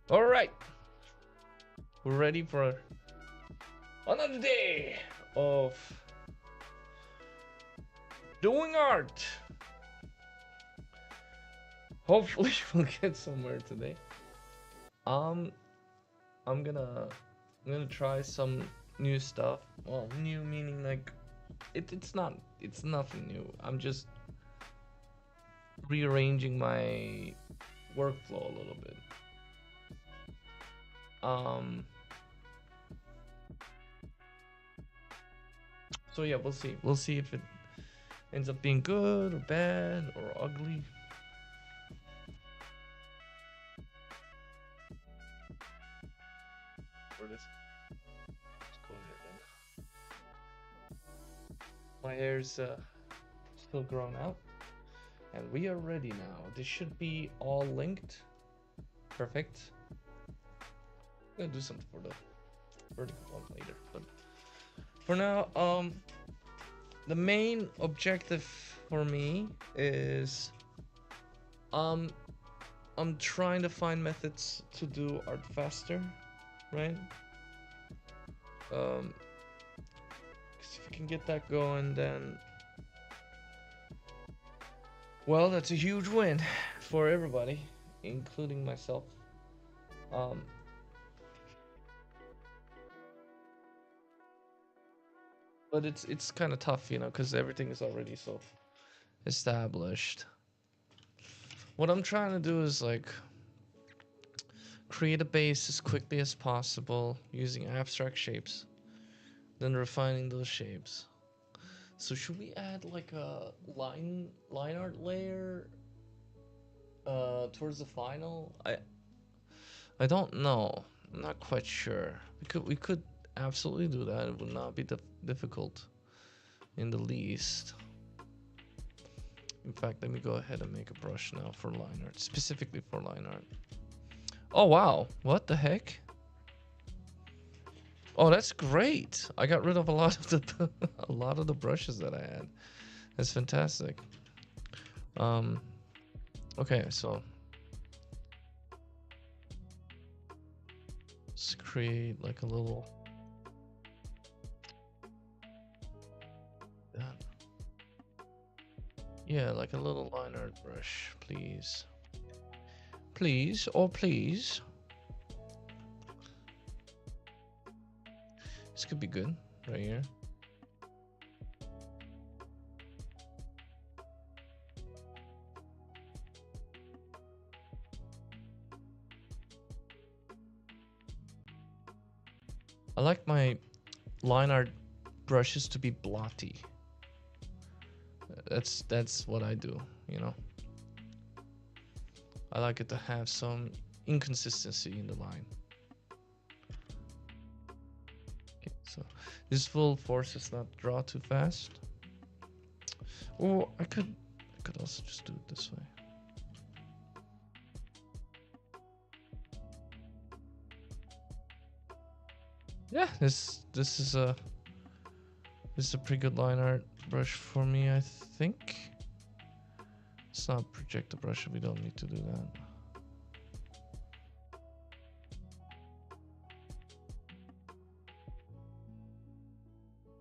All right, we're ready for another day of doing art. Hopefully, we'll get somewhere today. Um, I'm gonna I'm gonna try some new stuff. Well, new meaning like it's nothing new. I'm just rearranging my workflow a little bit. Um, so yeah, we'll see. We'll see if it ends up being good or bad or ugly. Where this? Let's go here then. My hair's still grown out, and we are ready now. This should be all linked. Perfect. I'm gonna do something for the vertical one later, but for now, the main objective for me is um, I'm trying to find methods to do art faster, right? 'Cause if you can get that going, then well, that's a huge win for everybody, including myself. Um, but it's kind of tough, you know, because everything is already so established. What I'm trying to do is like create a base as quickly as possible using abstract shapes, then refining those shapes. So should we add like a line art layer towards the final? I don't know. I'm not quite sure. We could absolutely do that. It would not be difficult in the least. In fact, let me go ahead and make a brush now for line art, specifically for line art. Oh wow, what the heck? Oh, that's great. I got rid of a lot of the a lot of the brushes that I had. That's fantastic. Um, okay, so let's create like a little. Yeah, like a little line art brush, please. Please, oh please. This could be good right here. I like my line art brushes to be blotty. That's what I do, you know. I like it to have some inconsistency in the line. Okay, so this will force us not to draw too fast. Or I could also just do it this way. Yeah, this is a pretty good line art brush for me, I think. It's not projector brush, we don't need to do that.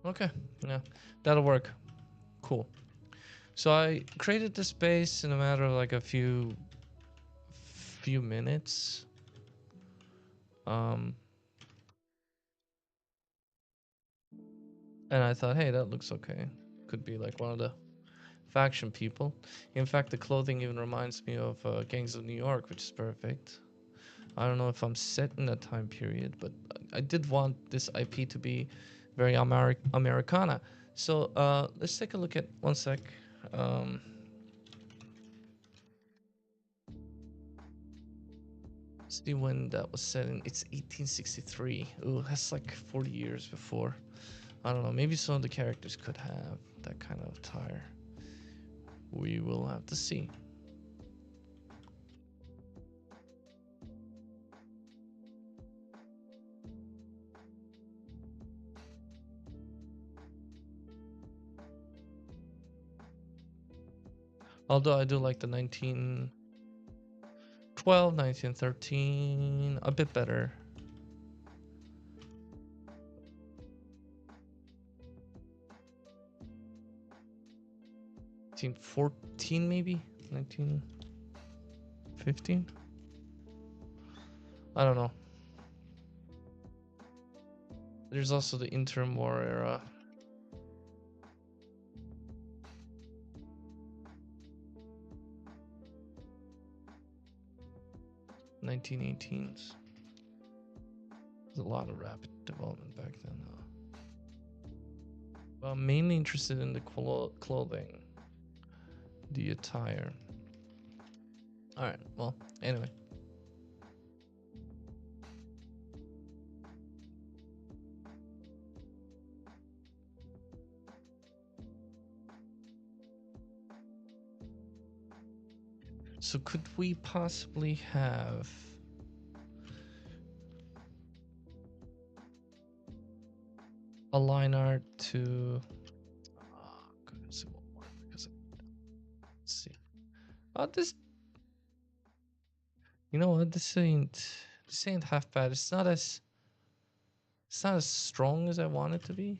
Okay, yeah, that'll work. Cool. So I created this base in a matter of like a few minutes. Um, and I thought, hey, that looks okay. Could be like one of the faction people. In fact, the clothing even reminds me of Gangs of New York, which is perfect. I don't know if I'm set in that time period, but I did want this IP to be very Americana. So let's take a look at one sec. Um, see when that was set in. It's 1863. Ooh, that's like 40 years before. I don't know. Maybe some of the characters could have that kind of attire. We will have to see. Although I do like the 1920s 1912, 1913, a bit better. 1914 maybe? 1915? I don't know. There's also the interim war era. (1918s). There's a lot of rapid development back then. But I'm mainly interested in the clothing, the attire. All right. Well, anyway. So could we possibly have a line art to goodness, it won't work because let's see. Oh, this, you know what, this ain't half bad. It's not as strong as I want it to be.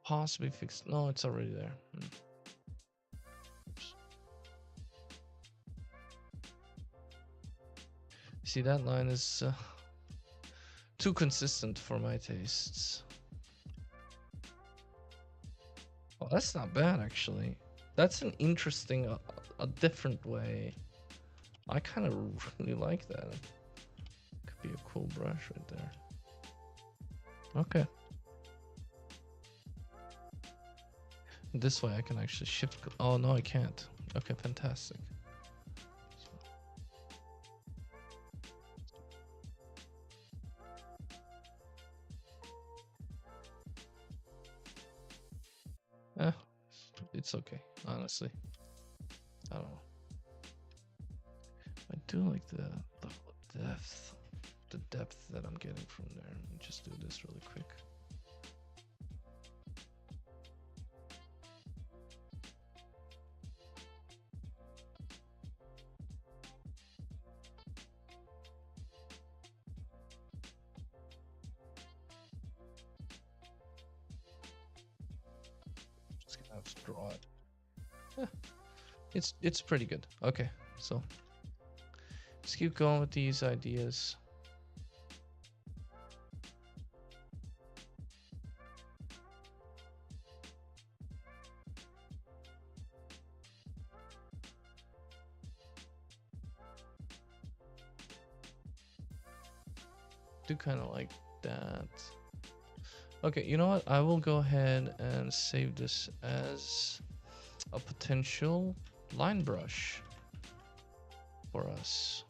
Possibly fix. No, it's already there. See, that line is too consistent for my tastes. Oh, that's not bad actually. That's an interesting, a different way. I kind of really like that. Could be a cool brush right there. Okay. This way I can actually shift. Oh no, I can't. Okay, fantastic. It's okay, honestly. I don't know. I do like the depth that I'm getting from there. Let me just do this really quick. Just gonna have to draw it. Yeah, it's pretty good. Okay, so let's keep going with these ideas. Do kind of like that. Okay, you know what? I will go ahead and save this as a potential line brush for us.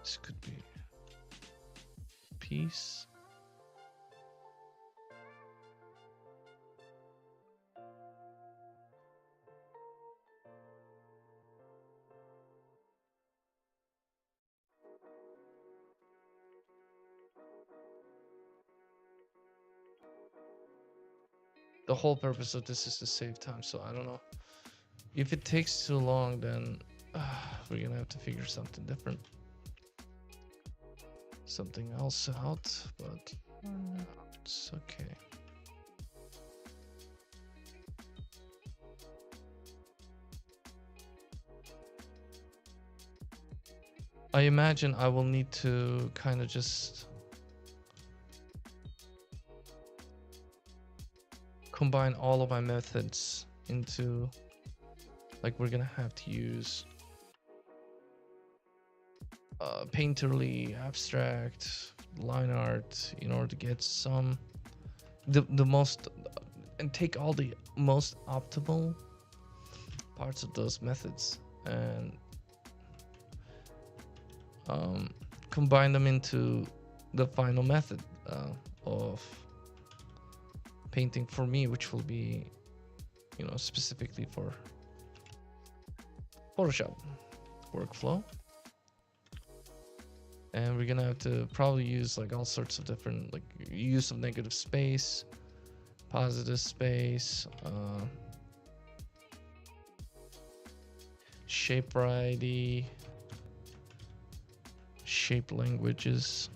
This could be a piece. The whole purpose of this is to save time, so I don't know. If it takes too long, then we're gonna have to figure something different. Something else out, but it's okay. I imagine I will need to kind of just combine all of my methods into, like, we're gonna have to use painterly, abstract, line art in order to get some the most, and take all the most optimal parts of those methods and combine them into the final method of painting for me, which will be, you know, specifically for Photoshop workflow. And we're gonna have to probably use like all sorts of different, like, use of negative space, positive space, shape variety, shape languages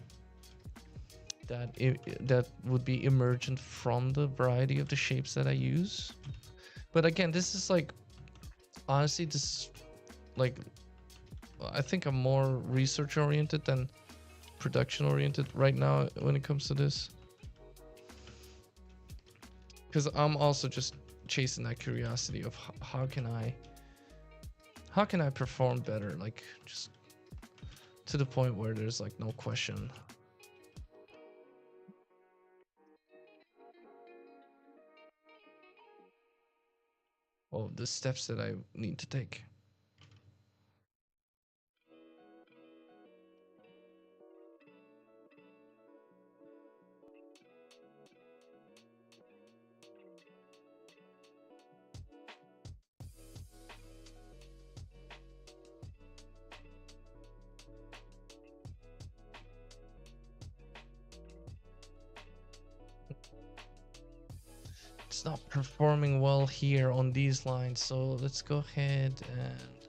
that would be emergent from the variety of the shapes that I use. But again, this is like, honestly, this, like, I think I'm more research oriented than production oriented right now when it comes to this, because I'm also just chasing that curiosity of how can I perform better, like just to the point where there's like no question. Of the steps that I need to take. It's not performing well here on these lines, so let's go ahead and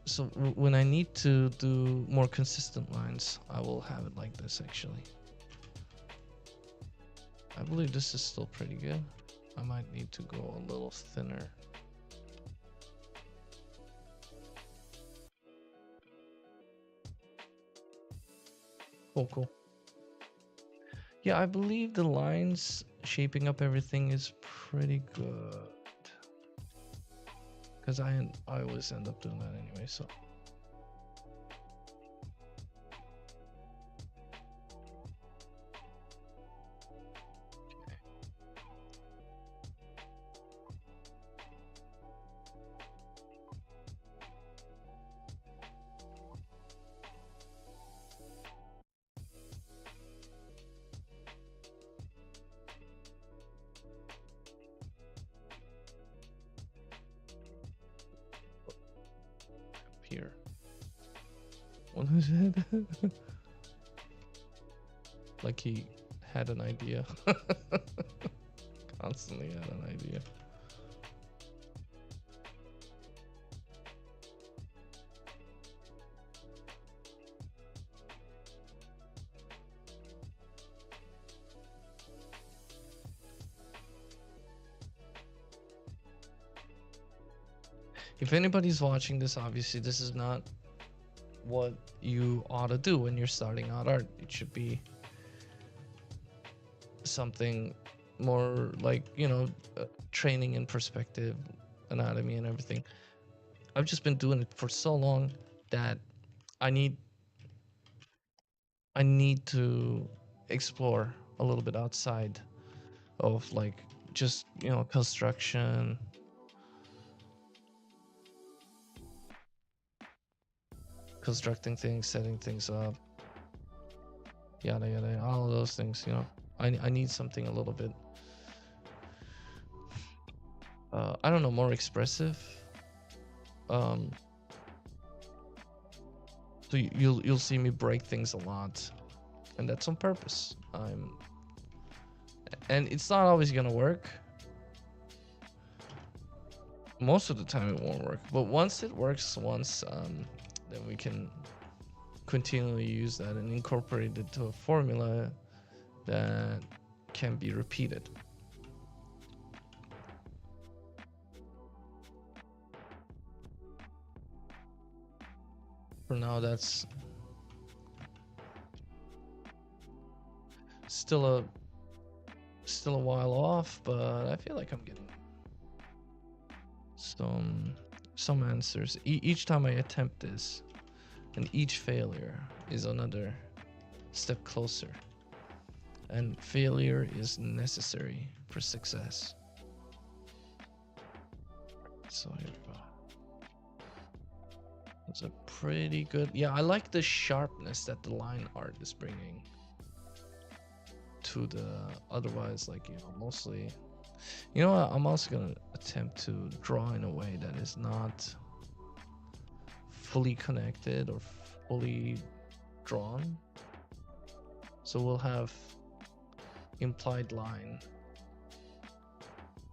so when I need to do more consistent lines, I will have it like this actually. I believe this is still pretty good. I might need to go a little thinner. Cool. Yeah, I believe the lines shaping up everything is pretty good. Because I always end up doing that anyway, so. Here. What is it? Like he had an idea. Constantly had an idea. If anybody's watching this, obviously this is not what you ought to do when you're starting out art. It should be something more like, you know, training in perspective, anatomy and everything. I've just been doing it for so long that I need to explore a little bit outside of like just, you know, construction, constructing things, setting things up, yada yada, all of those things, you know. I need something a little bit I don't know, more expressive. So you'll see me break things a lot, and that's on purpose. And it's not always gonna work. Most of the time it won't work, but once it works then we can continually use that and incorporate it to a formula that can be repeated. For now, that's still a while off, but I feel like I'm getting some answers. Each time I attempt this, and each failure is another step closer. And failure is necessary for success. So here we go. That's a pretty good. Yeah, I like the sharpness that the line art is bringing to the otherwise, like, you know, mostly. You know what? I'm also gonna attempt to draw in a way that is not fully connected or fully drawn. So we'll have implied line.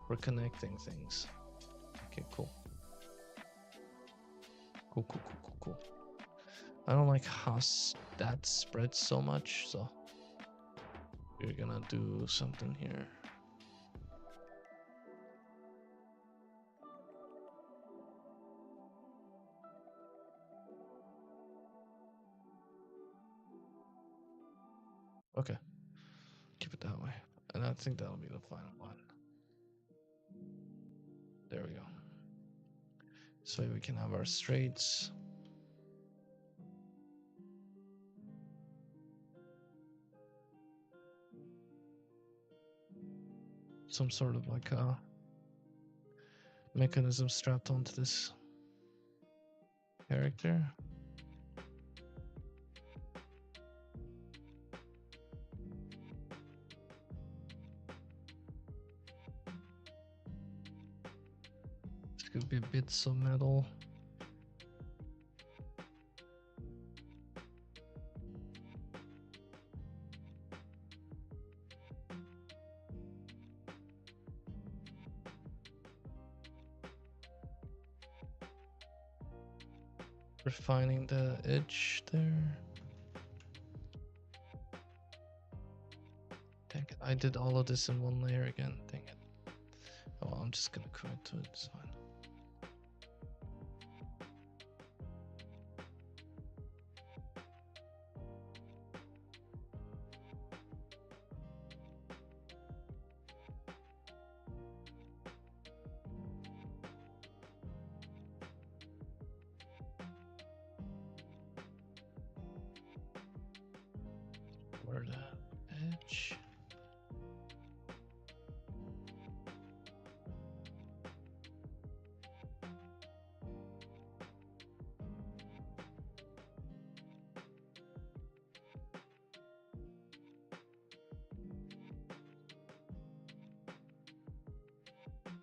We're connecting things. Okay, cool. Cool. I don't like how that spreads so much, so we're gonna do something here. Okay, keep it that way. And I think that'll be the final one. There we go. So we can have our straights. Some sort of like a mechanism strapped onto this character. This could be bits of metal. Refining the edge there. Dang it, I did all of this in one layer again. Dang it. Oh, well, I'm just gonna commit to it, it's fine. Where that edge?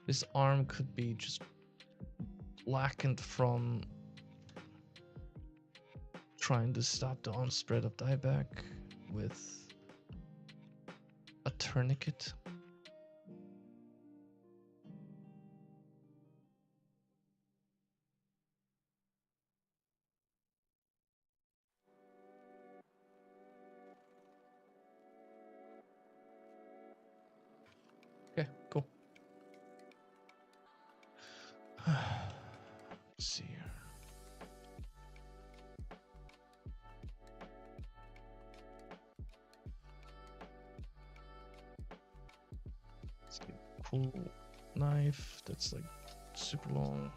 This arm could be just blackened from trying to stop the on-spread of dieback with a tourniquet. Okay, cool. Let's see here. Let's get a cool knife that's like super long.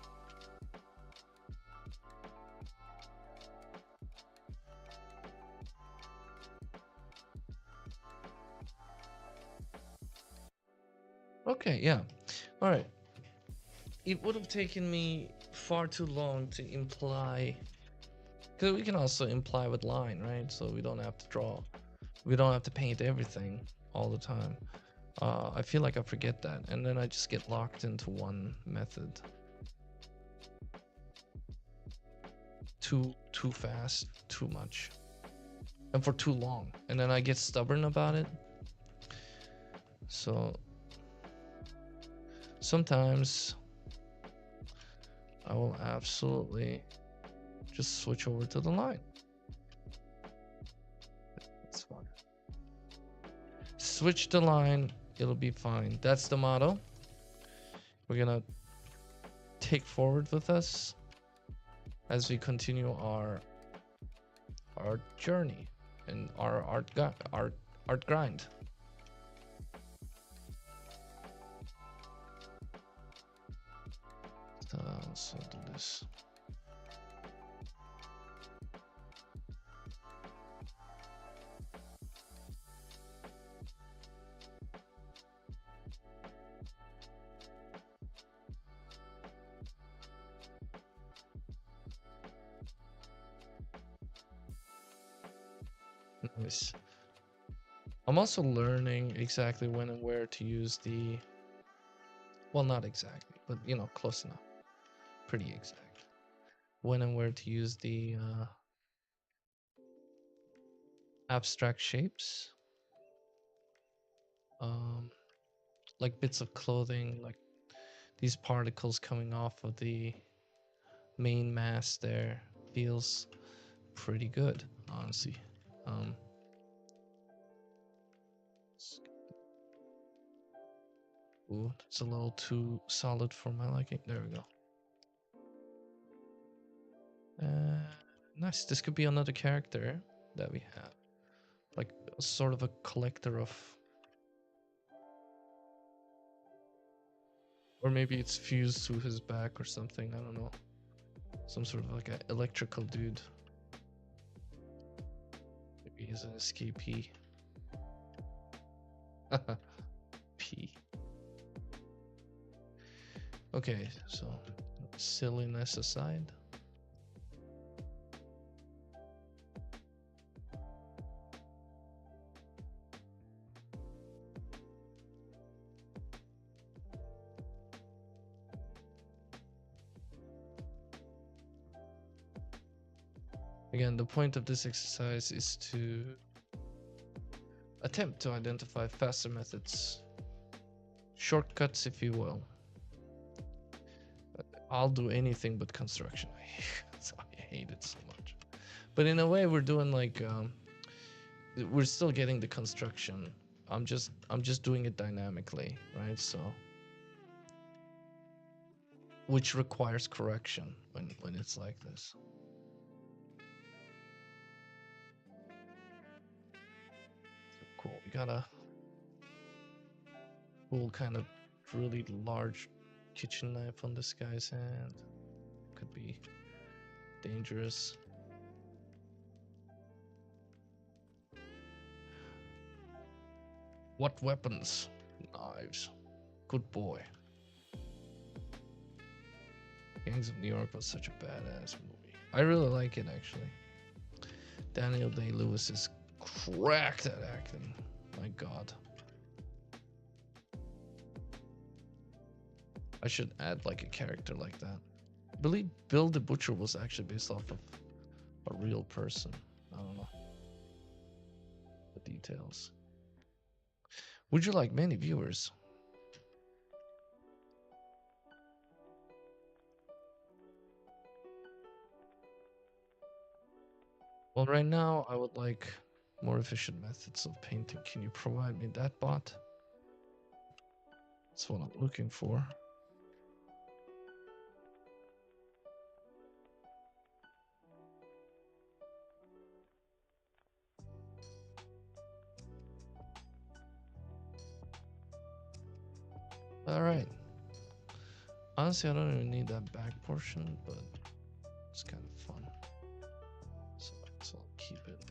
Okay, yeah. All right. It would have taken me far too long to imply, because we can also imply with line, right? So we don't have to draw, we don't have to paint everything all the time. I feel like I forget that, and then I just get locked into one method too fast, too much, and for too long, and then I get stubborn about it. So sometimes I will absolutely just switch over to the line. It's fun. Switch the line, it'll be fine. That's the motto we're gonna take forward with us as we continue our journey and our art grind. So I'll also do this. Nice. I'm also learning exactly when and where to use the, well, not exactly, but you know, close enough. Pretty exact. When and where to use the abstract shapes. um, like bits of clothing, like these particles coming off of the main mass there feels pretty good, honestly. Um, ooh, it's a little too solid for my liking. There we go. Nice. This could be another character that we have, like sort of a collector of, or maybe it's fused to his back or something. I don't know. Some sort of like an electrical dude. Maybe he's an escapee. P. Okay, so silliness aside. Again, the point of this exercise is to attempt to identify faster methods, shortcuts, if you will. I'll do anything but construction. I hate it so much. But in a way, we're doing like we're still getting the construction. I'm just doing it dynamically, right? So, which requires correction when it's like this. So cool. We got a cool kind of really large kitchen knife on this guy's hand. Could be dangerous. What weapons? Knives. Good boy. Gangs of New York was such a badass movie. I really like it actually. Daniel Day-Lewis is cracked at acting. My God. I should add like a character like that. I believe Bill the Butcher was actually based off of a real person. I don't know the details. Would you like many viewers? Well, right now I would like more efficient methods of painting. Can you provide me that, bot? That's what I'm looking for. All right. Honestly, I don't even need that back portion, but it's kind of fun. So I'll keep it.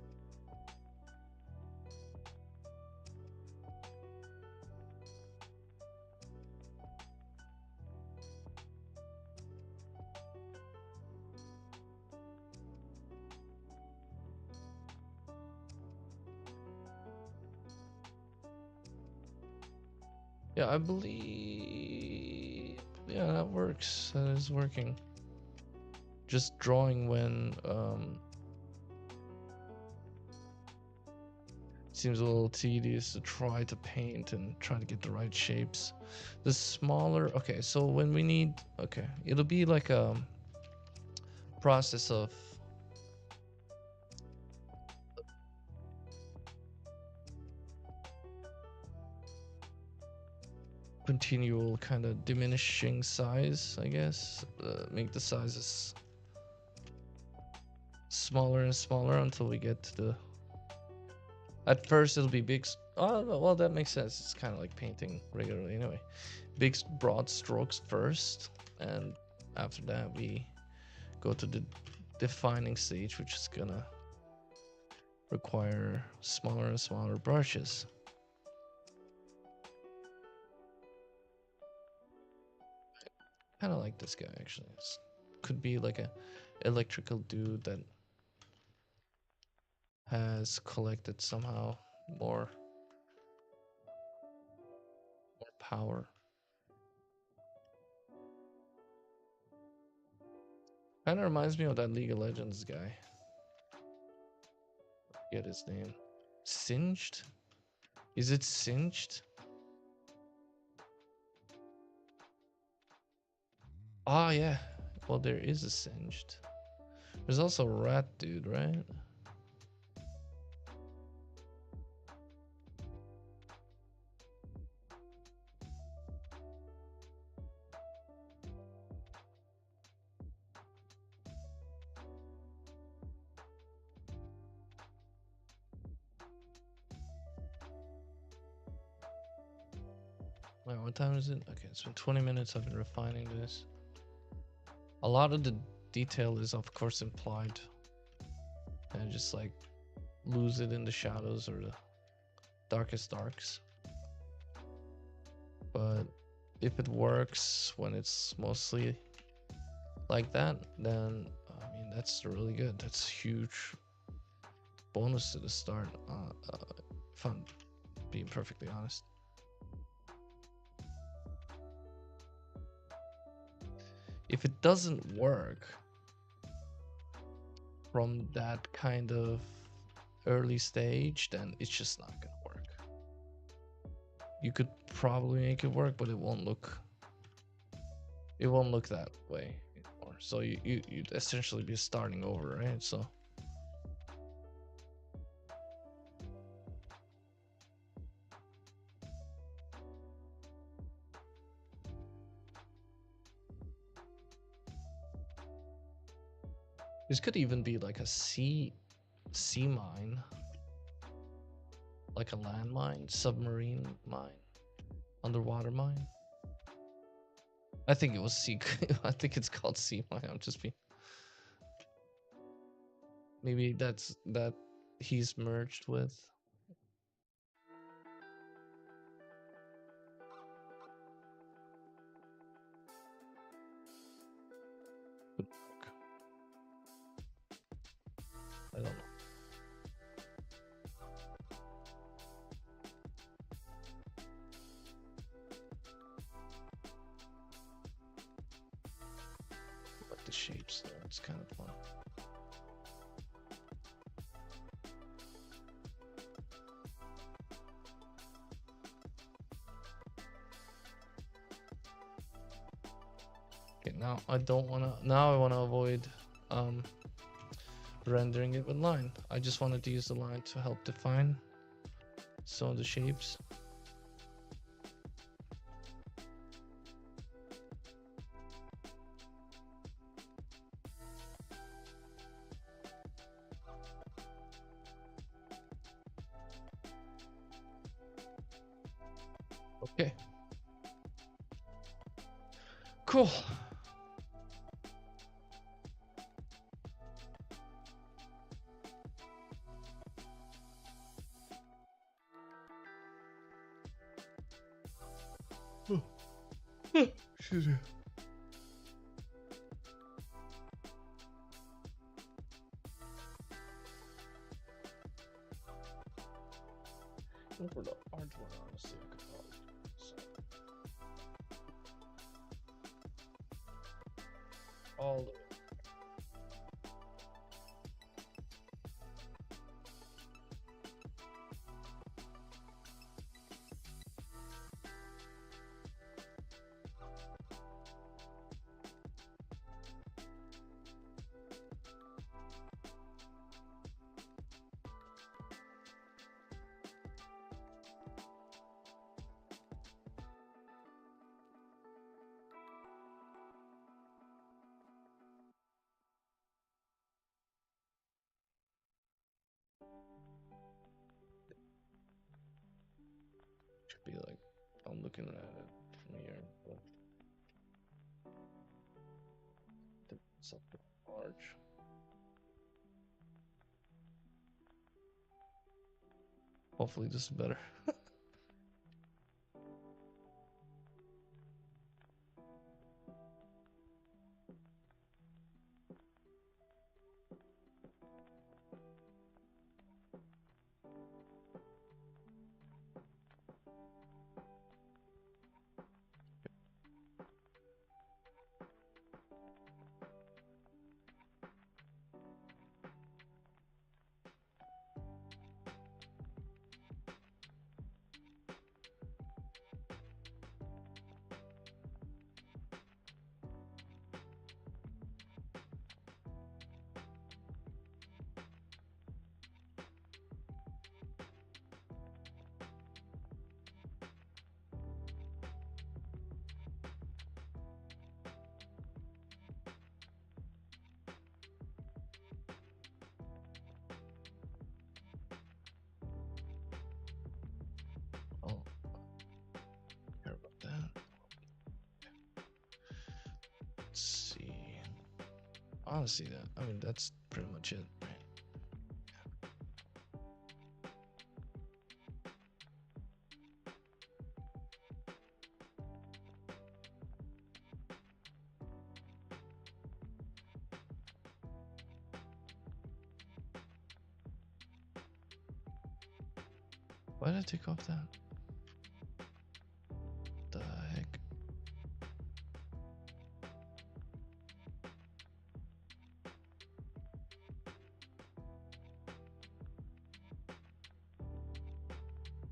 Yeah, I believe. Yeah, that works. That is working. Just drawing when seems a little tedious to try to paint and try to get the right shapes. The smaller. Okay, so when we need. Okay, it'll be like a process of continual kind of diminishing size, I guess. Make the sizes smaller and smaller until we get to the. At first, it'll be big. Oh, well, that makes sense. It's kind of like painting regularly anyway. Big, broad strokes first, and after that, we go to the defining stage, which is gonna require smaller and smaller brushes. Kind of like this guy actually. Could be like a electrical dude that has collected somehow more power. Kind of reminds me of that League of Legends guy. Get his name. Singed? Is it Singed? Ah, yeah. Well, there is a singed. There's also a rat dude, right? Wait, what time is it? Okay, it's been 20 minutes. I've been refining this. A lot of the detail is, of course, implied. And just like lose it in the shadows or the darkest darks. But if it works when it's mostly like that, then I mean, that's really good. That's huge bonus to the start. If I'm being perfectly honest. If it doesn't work from that kind of early stage, then it's just not gonna work. You could probably make it work, but it won't look that way anymore. So you'd essentially be starting over, right? So this could even be like a sea mine, like a landmine, submarine mine, underwater mine. I think it was sea. I think it's called sea mine. I'm just being. Maybe that's that he's merged with. I don't know. But the shapes though, it's kind of fun. Okay, now I don't wanna. Now I wanna avoid rendering it with line. I just wanted to use the line to help define some of the shapes. Okay. Cool. Excuse me. For the orange one, honestly, I could probably do so. All the way. Should be like I'm looking at it from here, but something large. Hopefully, this is better. Let's see. Honestly, that's pretty much it, right? Why did I take off that? The heck?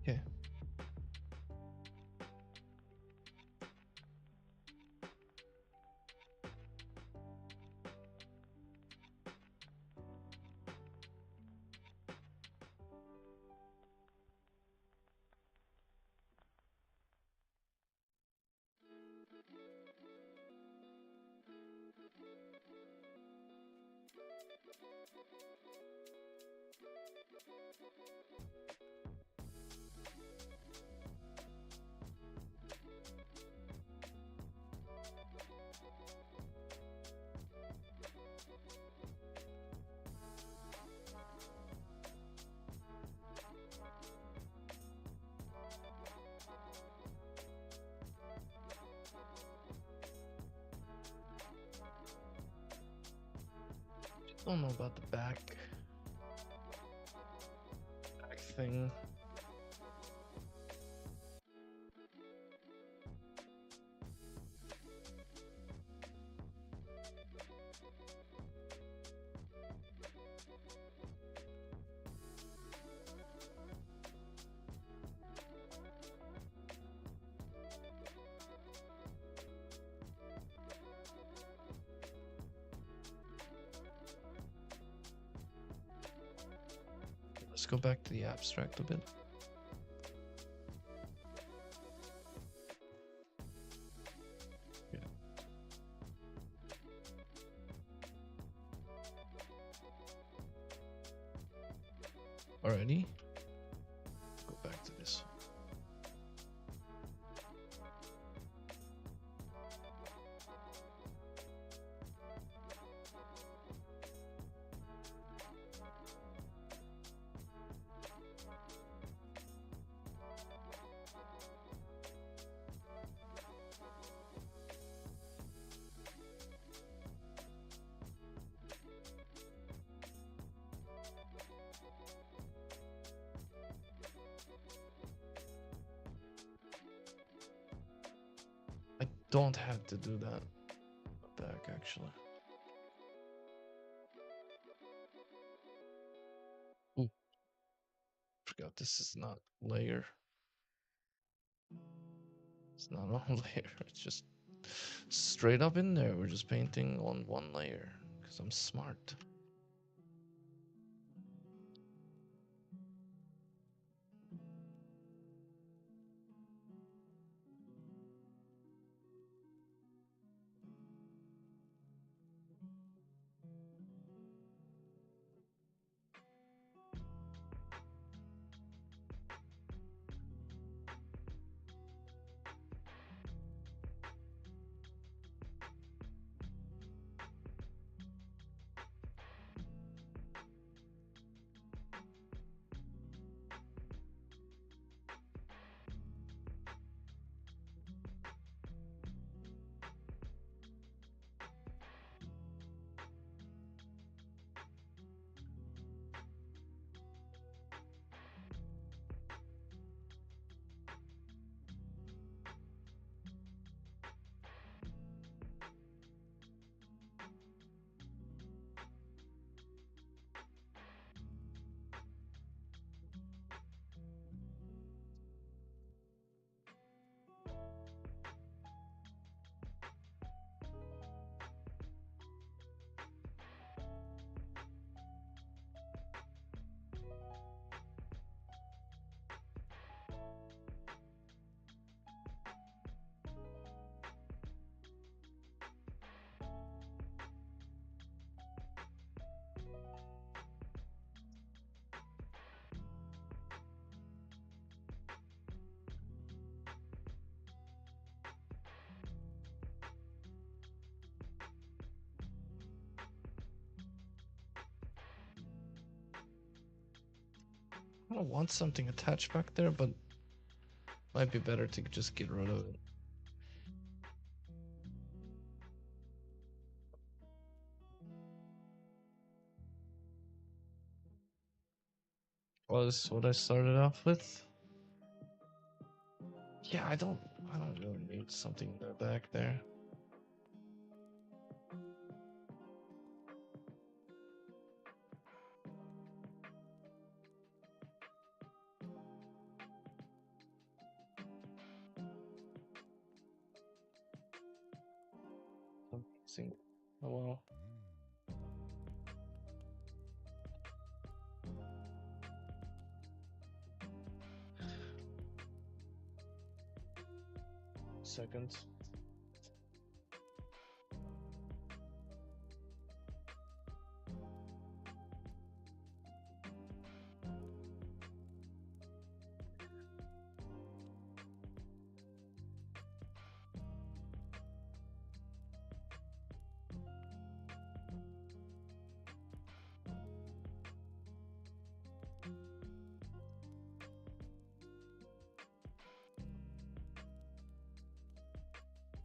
Okay. Don't know about the back thing. Let's go back to the abstract a bit. Yeah. Alrighty. Go back to this. I don't have to do that back actually. Ooh, forgot this is not layer. It's not on layer. It's just straight up in there. We're just painting on one layer because I'm smart. I don't want something attached back there, but might be better to just get rid of it. Well, this is what I started off with. Yeah, I don't really need something in the back there. Amazing. Oh well. Second.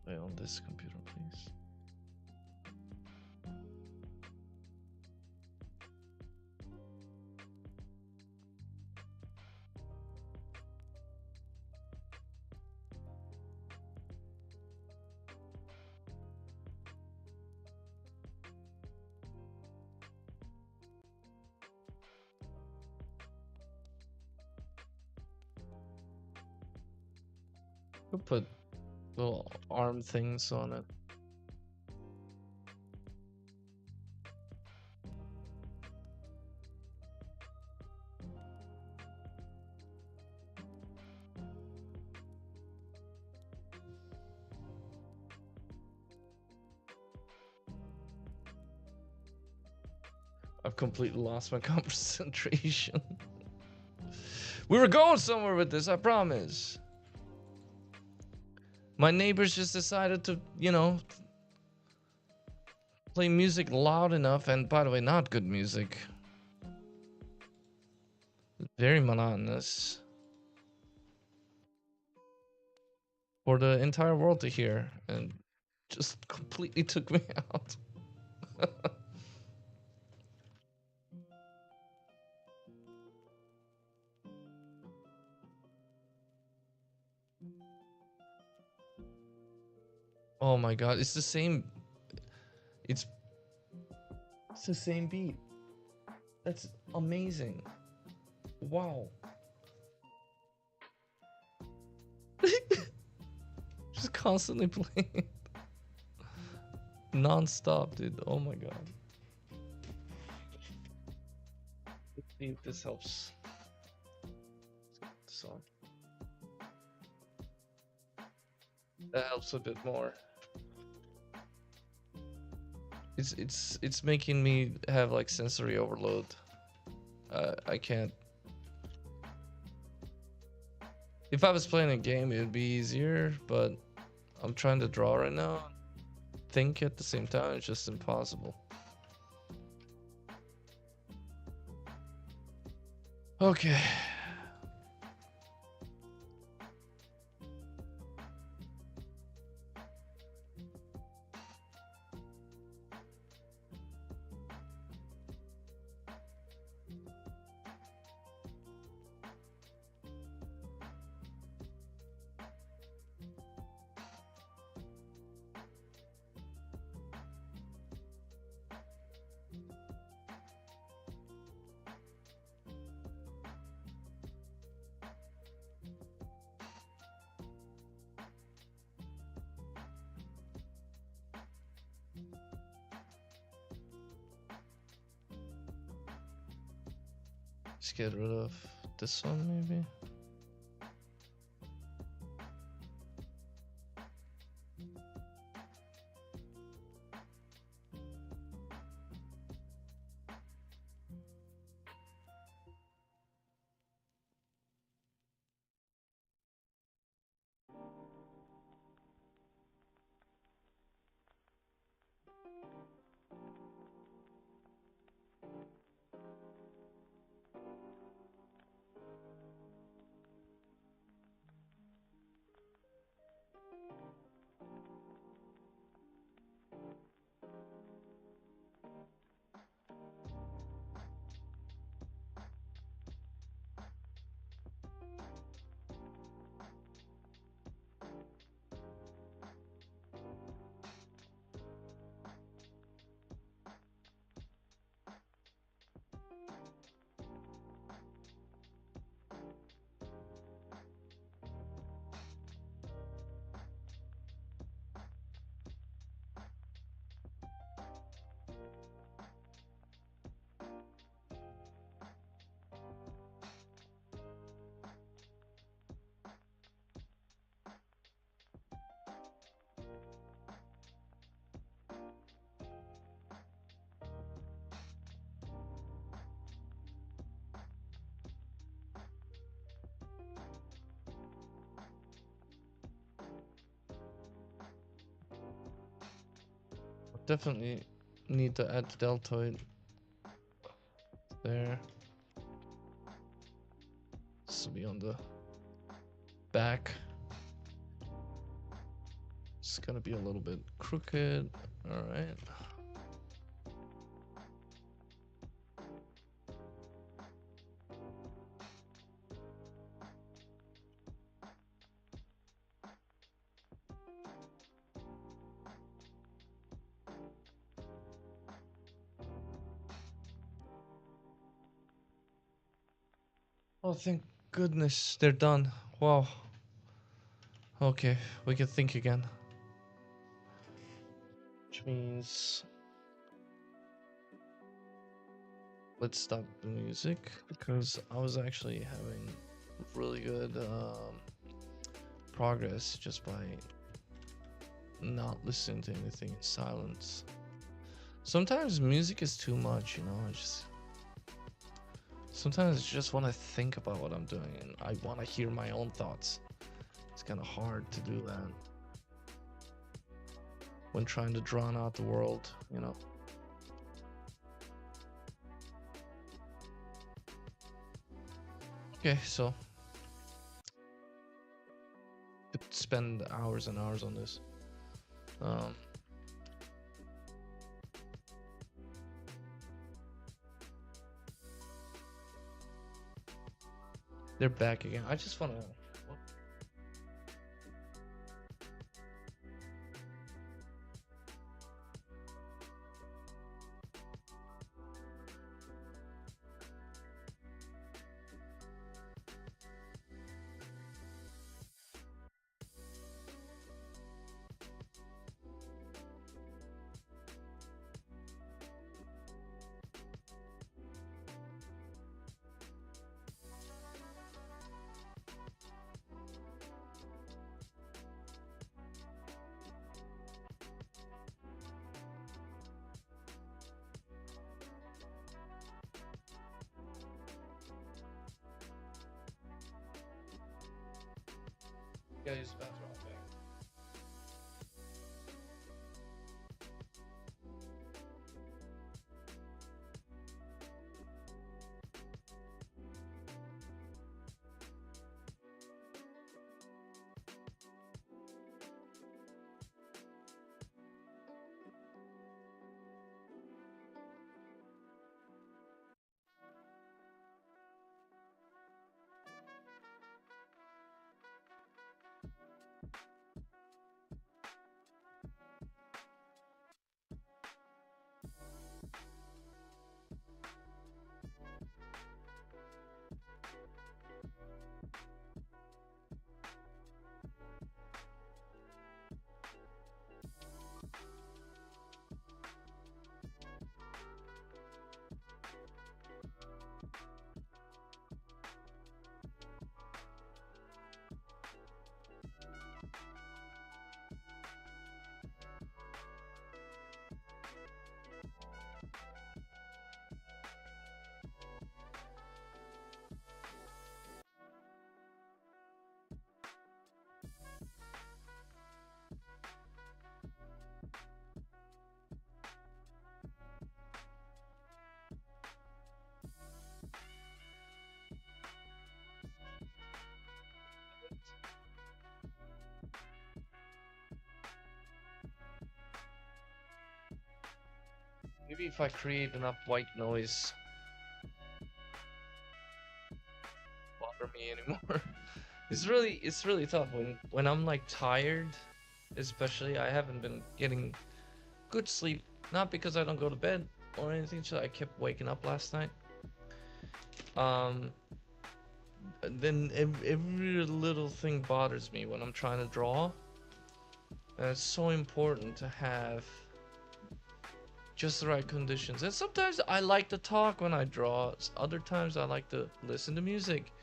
Wait, on this computer, please. We'll put little arm things on it. I've completely lost my concentration. We were going somewhere with this, I promise. My neighbors just decided to, you know, play music loud enough, and by the way, not good music. Very monotonous. For the entire world to hear, and just completely took me out. Oh my god, it's the same. It's the same beat. That's amazing. Wow. Just constantly playing. Non-stop, dude. Oh my god. Let's see if this helps. So that helps a bit more. It's making me have like sensory overload. I can't. If I was playing a game, it'd be easier, but I'm trying to draw right now. Think at the same time, it's just impossible. Okay. Just get rid of this one, maybe. Definitely need to add the deltoid there. This will be on the back. It's gonna be a little bit crooked. All right. Oh, thank goodness they're done. Wow. Okay, we can think again. Which means let's stop the music because I was actually having really good progress just by not listening to anything in silence. Sometimes music is too much, you know. Sometimes I just want to think about what I'm doing and I want to hear my own thoughts. It's kind of hard to do that when trying to drown out the world, you know. Okay, so could spend hours and hours on this. They're back again. I just want to. Yeah, use the bathroom. Okay. Maybe if I create enough white noise, bother me anymore. It's really tough when I'm like tired, especially. I haven't been getting good sleep, not because I don't go to bed or anything. Just I kept waking up last night. Um, then every little thing bothers me when I'm trying to draw. And it's so important to have just the right conditions. And sometimes I like to talk when I draw. Other times I like to listen to music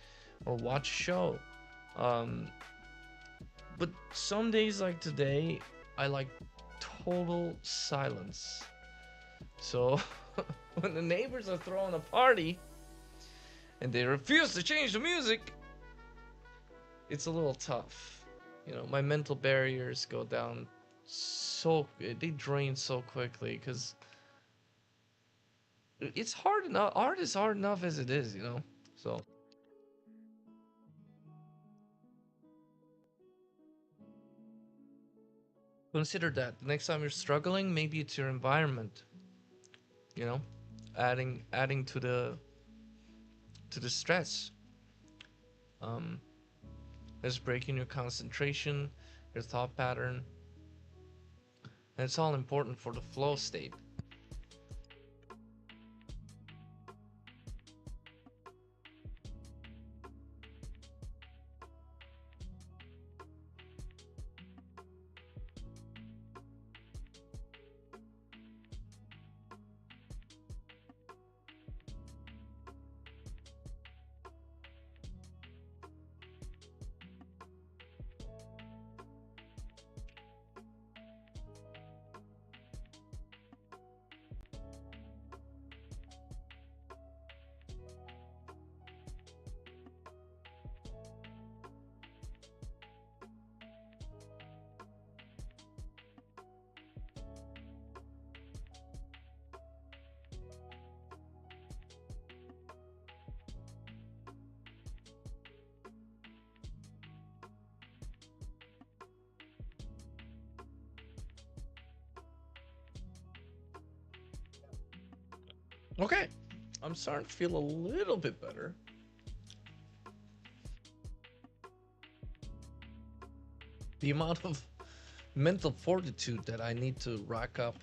or watch a show. Um, but some days like today, I like total silence. So when the neighbors are throwing a party and they refuse to change the music, it's a little tough. You know, my mental barriers go down so they drain so quickly because it's hard enough. Art is hard enough as it is, you know. So consider that next time you're struggling, maybe it's your environment, you know, adding to the stress. Um, it's breaking your concentration, your thought pattern, and it's all important for the flow state. Okay, I'm starting to feel a little bit better. The amount of mental fortitude that I need to rack up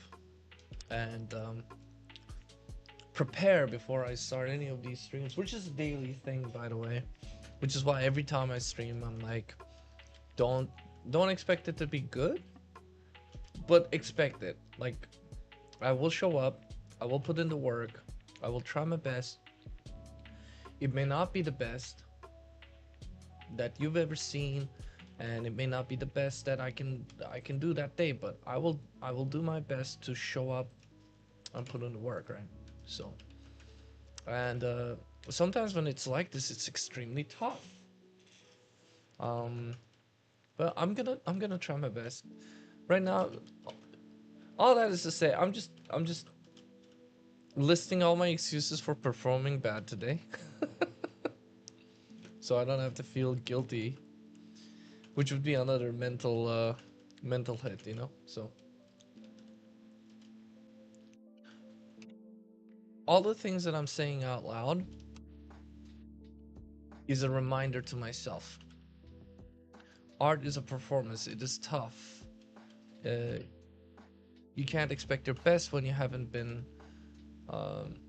and prepare before I start any of these streams, which is a daily thing, by the way. Which is why every time I stream, I'm like, don't don't expect it to be good, but expect it. Like, I will show up, I will put in the work, I will try my best. It may not be the best that you've ever seen, and it may not be the best that I can do that day, but I will do my best to show up and put in the work, right? So, and sometimes when it's like this, it's extremely tough. Um, but I'm gonna try my best. Right now, all that is to say, I'm just listing all my excuses for performing bad today, so I don't have to feel guilty, which would be another mental hit, you know. So all the things that I'm saying out loud is a reminder to myself. Art is a performance. It is tough. Uh, you can't expect your best when you haven't been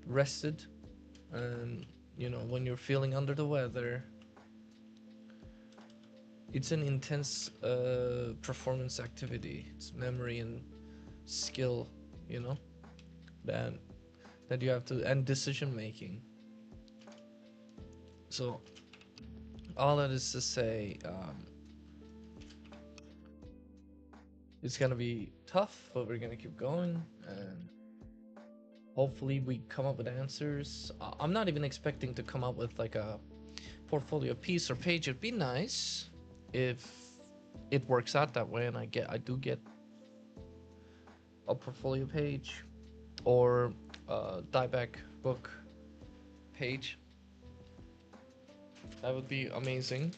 rested, and you know when you're feeling under the weather. It's an intense performance activity. It's memory and skill, you know, that you have to, and decision making. So all that is to say, it's gonna be tough, but we're gonna keep going, and hopefully we come up with answers. I'm not even expecting to come up with like a portfolio piece or page. It'd be nice if it works out that way, and I do get a portfolio page or a dieback book page. That would be amazing.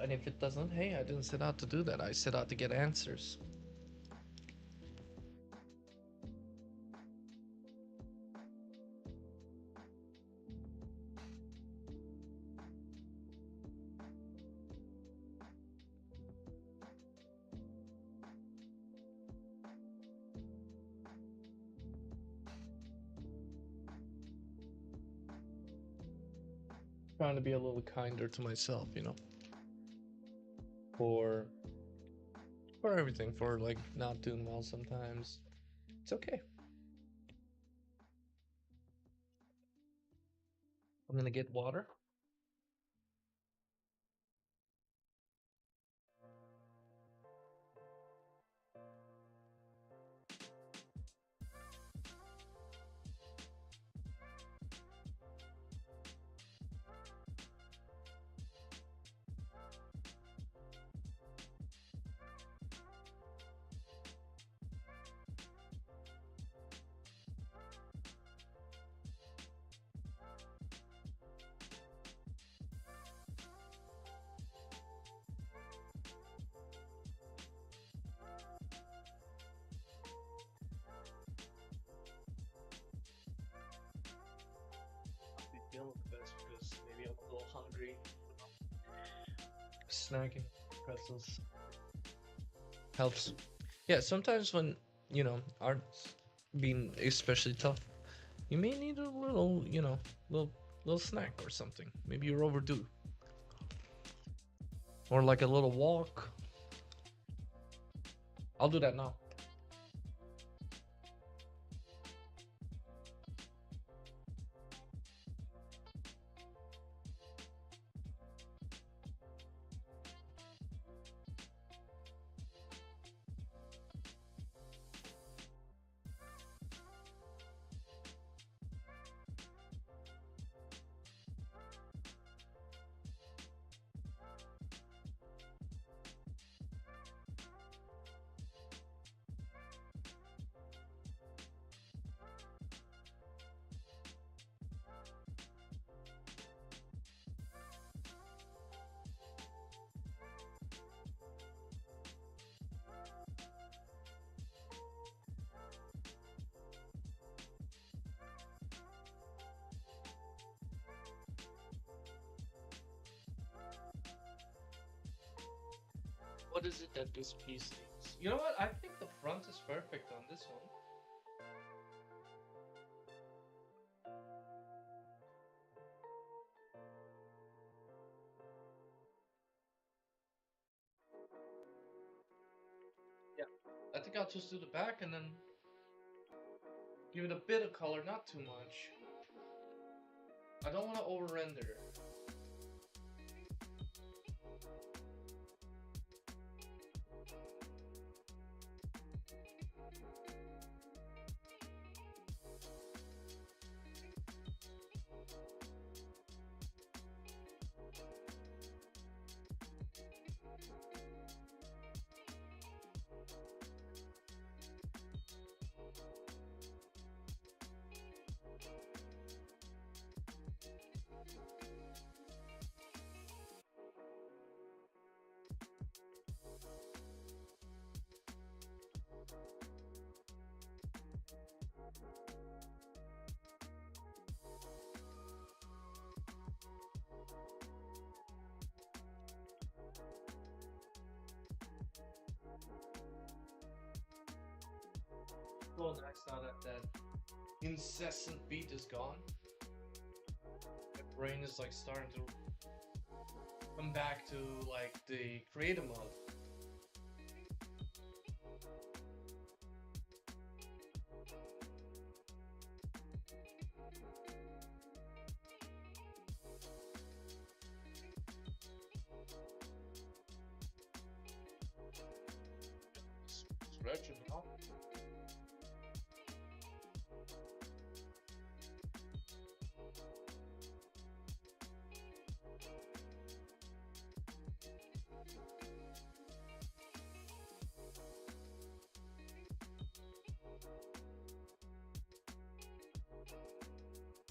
And if it doesn't, hey, I didn't set out to do that. I set out to get answers. Trying to be a little kinder to myself, you know, for everything, for like not doing well sometimes. It's okay. I'm gonna get water. snacking pretzels helps. Yeah, sometimes when art's being especially tough, you may need a little, little snack or something. Maybe you're overdue, or like a little walk. I'll do that now. What is it that this piece needs? You know what? I think the front is perfect on this one. Yeah. I think I'll just do the back and then give it a bit of color, not too much. I don't want to over render. So nice now that that incessant beat is gone. My brain is like starting to come back to like the creative mode. Stretch it out.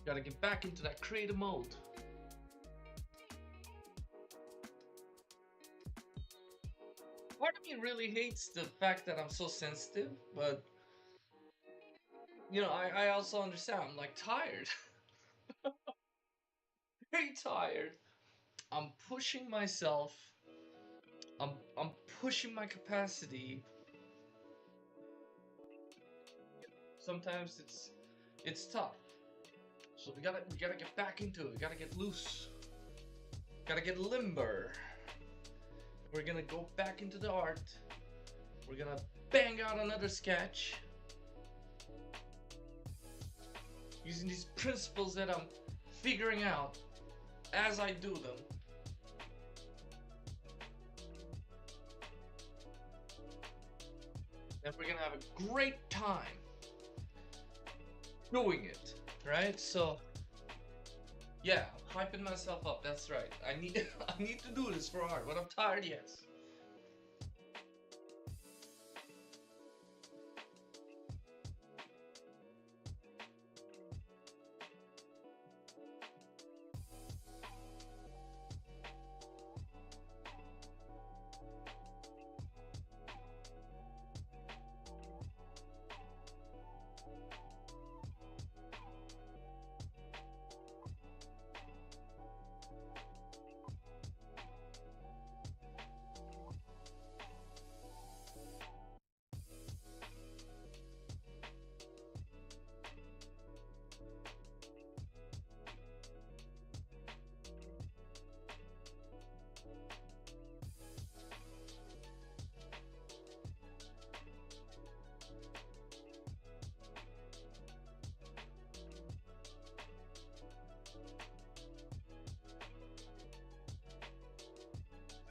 Gotta get back into that creative mode. Part of me really hates the fact that I'm so sensitive, but I also understand. I'm like tired, very tired. I'm pushing myself. I'm pushing my capacity. Sometimes it's tough. So we gotta get back into it. We gotta get loose. Gotta get limber. We're gonna go back into the art. We're gonna bang out another sketch using these principles that I'm figuring out as I do them. And we're gonna have a great time doing it, right? So yeah, hyping myself up. That's right. I need I need to do this for art. When I'm tired, yes.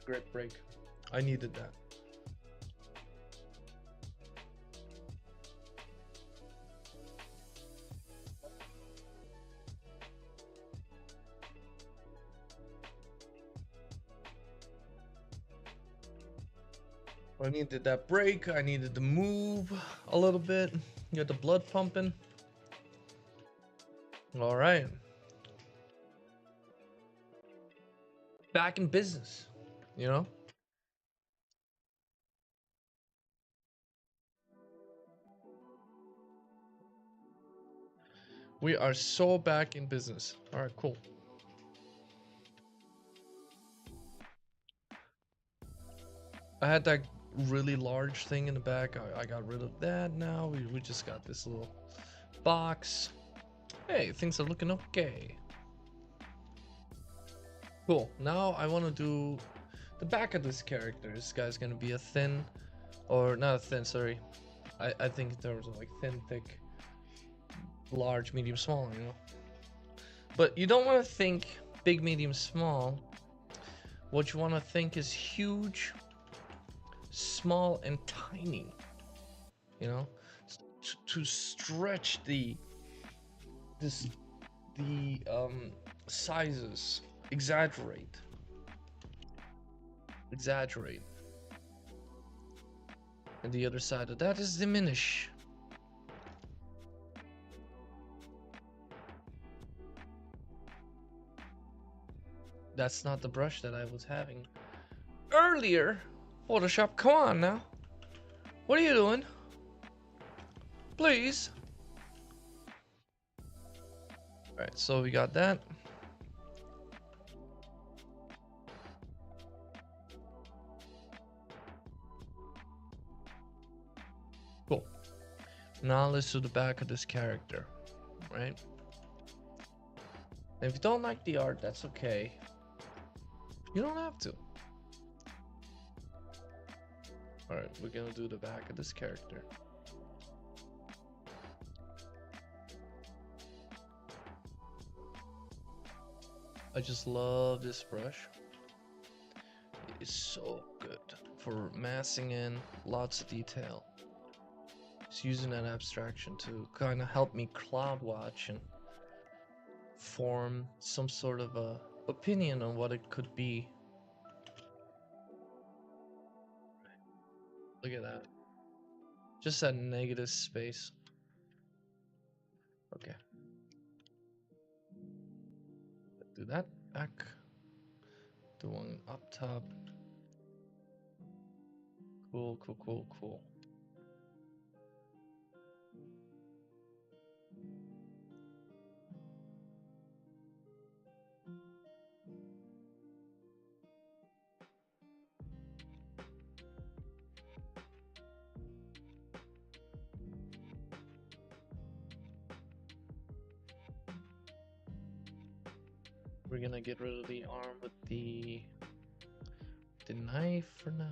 Great break. I needed that. I needed that break. I needed to move a little bit. Get the blood pumping. All right. Back in business, you know? We are so back in business. All right, cool. I had that really large thing in the back. I got rid of that now. We just got this little box. Hey, things are looking okay. Cool. Now I want to do the back of this character. This guy's gonna be a thin, or not a thin, sorry. I think in terms of like thin, thick, large, medium, small, you know? But you don't want to think big, medium, small. What you want to think is huge, small, and tiny. You know, to stretch the sizes, exaggerate, and the other side of that is diminish. That's not the brush that I was having earlier. Photoshop, come on now. What are you doing? Please. Alright, so we got that. Cool. Now let's do the back of this character, right? And if you don't like the art, that's okay. You don't have to. Alright, we're gonna do the back of this character. I just love this brush. It's so good for massing in lots of detail. Just using that abstraction to kind of help me cloud watch and form some sort of a opinion on what it could be. Look at that. Just that negative space. Okay. Do that back. The one up top. Cool, cool, cool, cool. We're gonna get rid of the arm with the knife for now.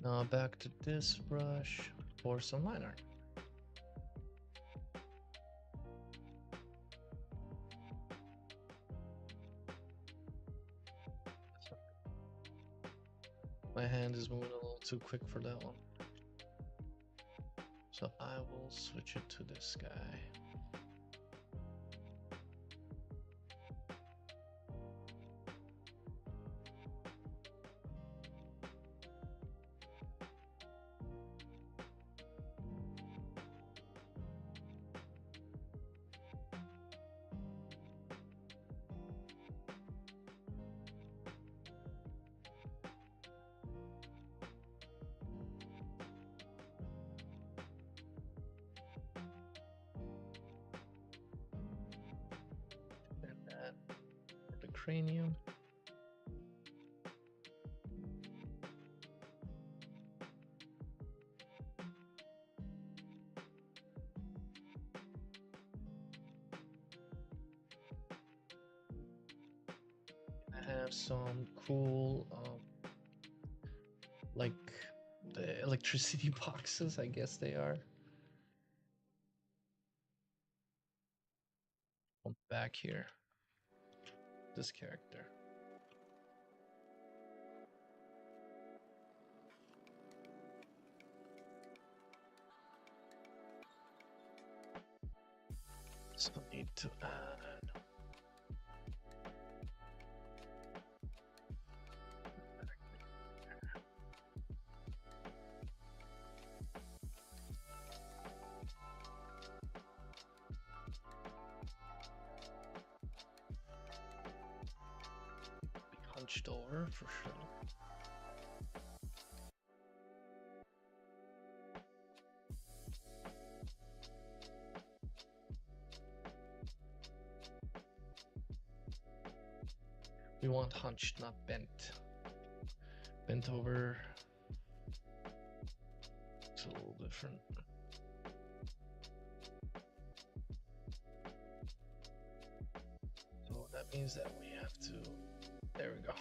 Now back to this brush for some line art. My hand is moving a little too quick for that one. So I will switch it to this guy. Cranium. I have some cool like the electricity boxes, I guess they are. back here. This character. So I need to add. Hunched over for sure. We want hunched, not bent. Bent over. It's a little different. So that means that we have to. There we go.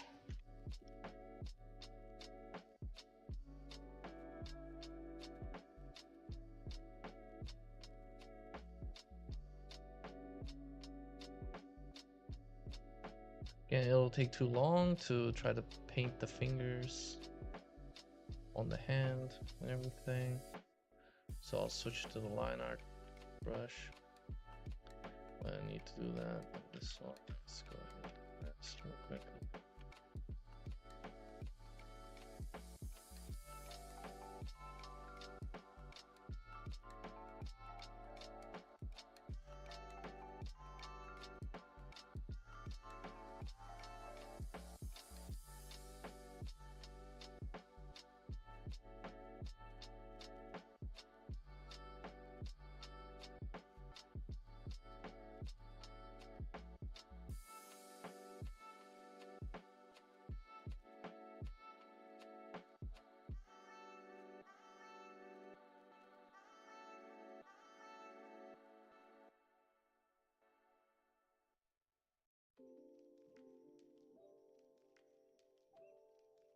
Again, it'll take too long to try to paint the fingers on the hand and everything. So I'll switch to the line art brush. I need to do that. This one. Let's go ahead and do this real quick.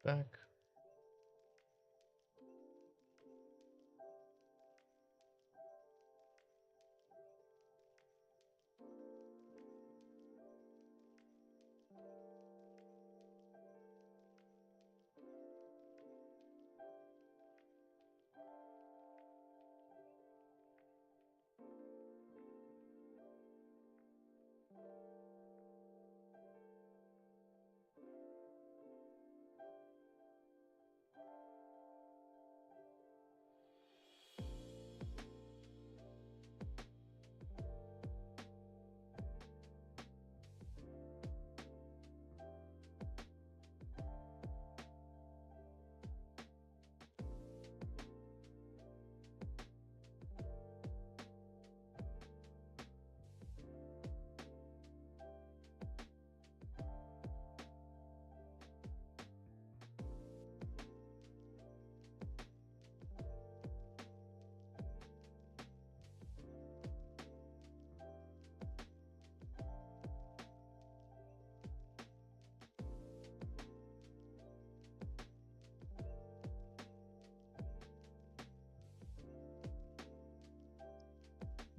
Back.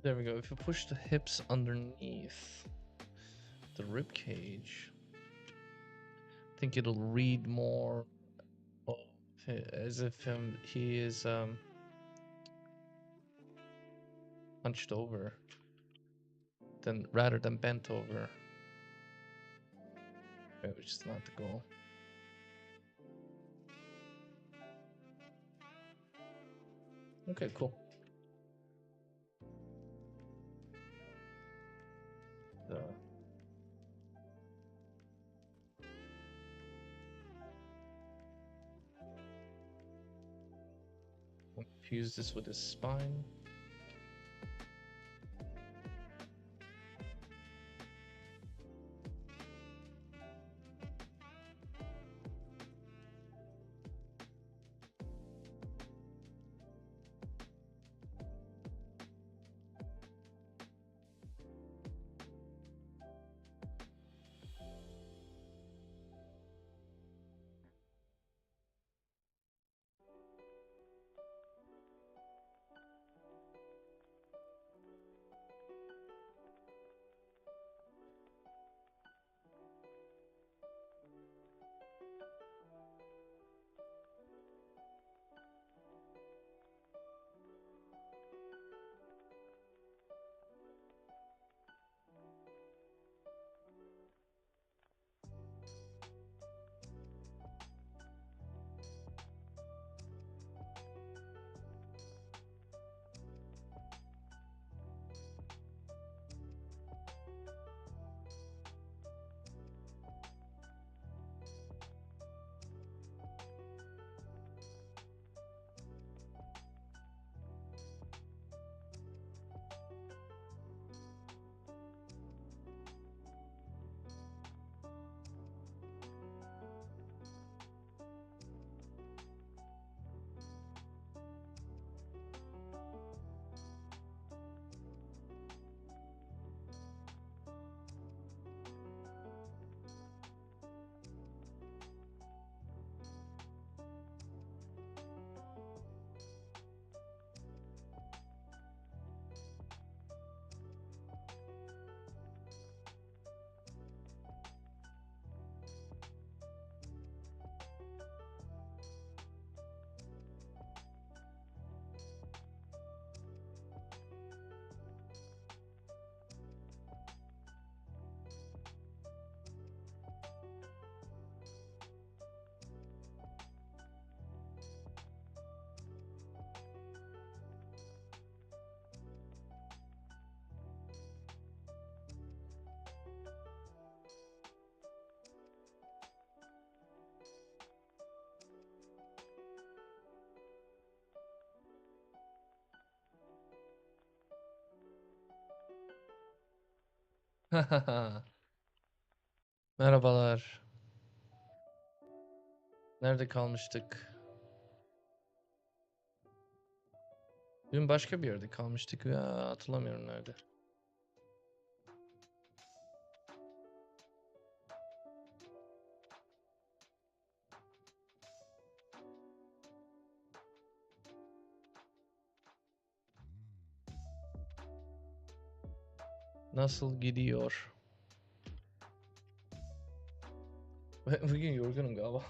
There we go. If you push the hips underneath the rib cage, I think it'll read more as if he is hunched over, rather than bent over, which is not the goal. Okay, cool. Fuse this with his spine. Merhabalar. Nerede kalmıştık? Dün başka bir yerde kalmıştık ya, hatırlamıyorum nerede. Nasıl gidiyor? Bugün yorgunum galiba.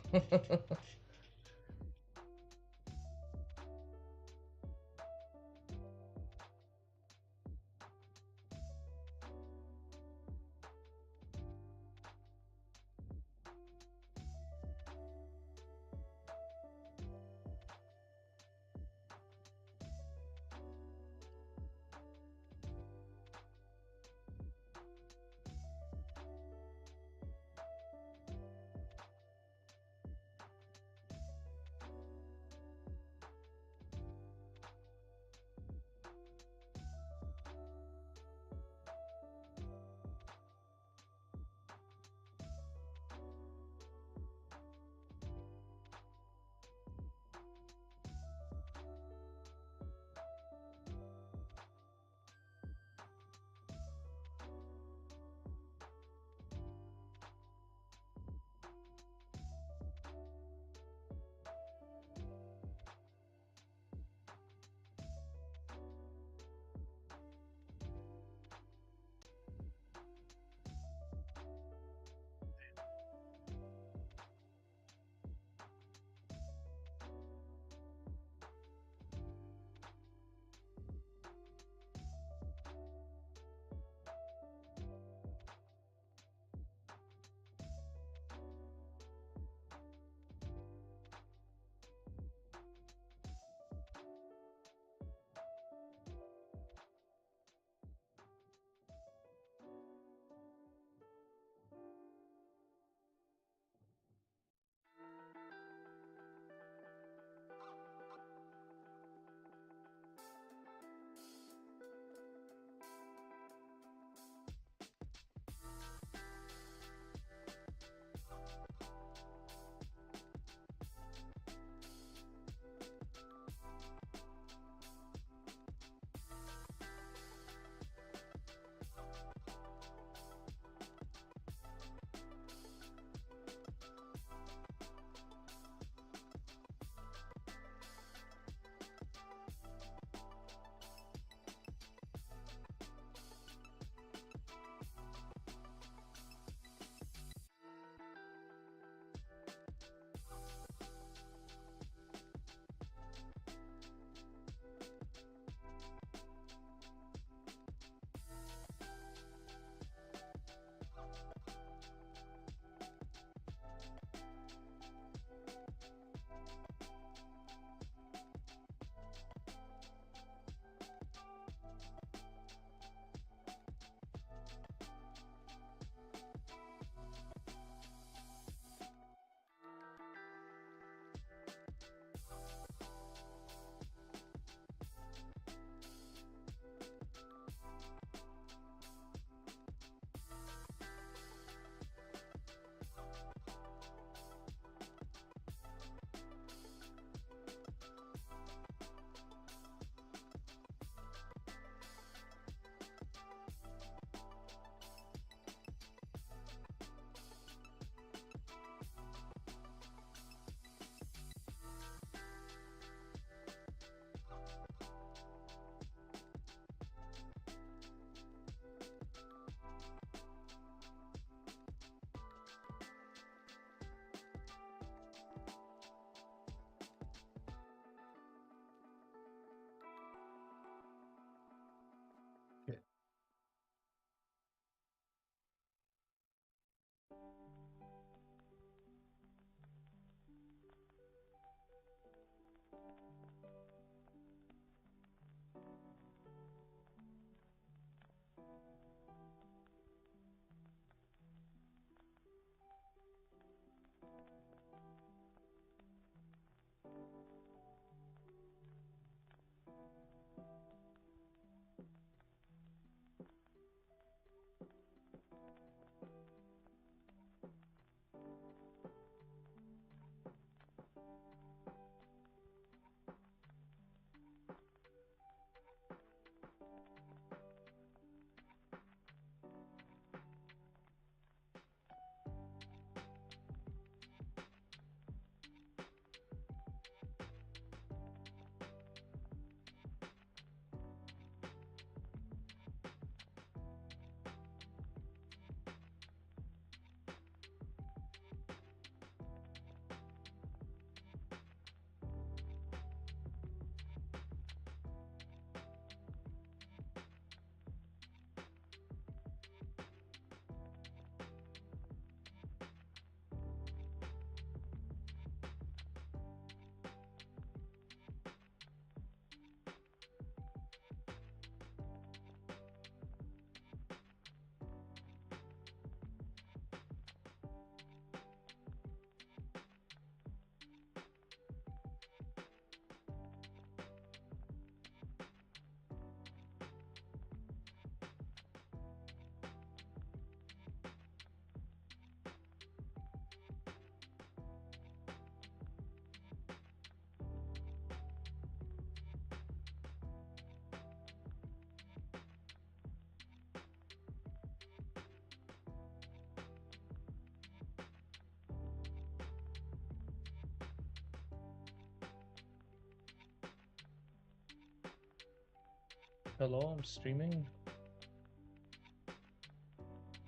Hello, I'm streaming.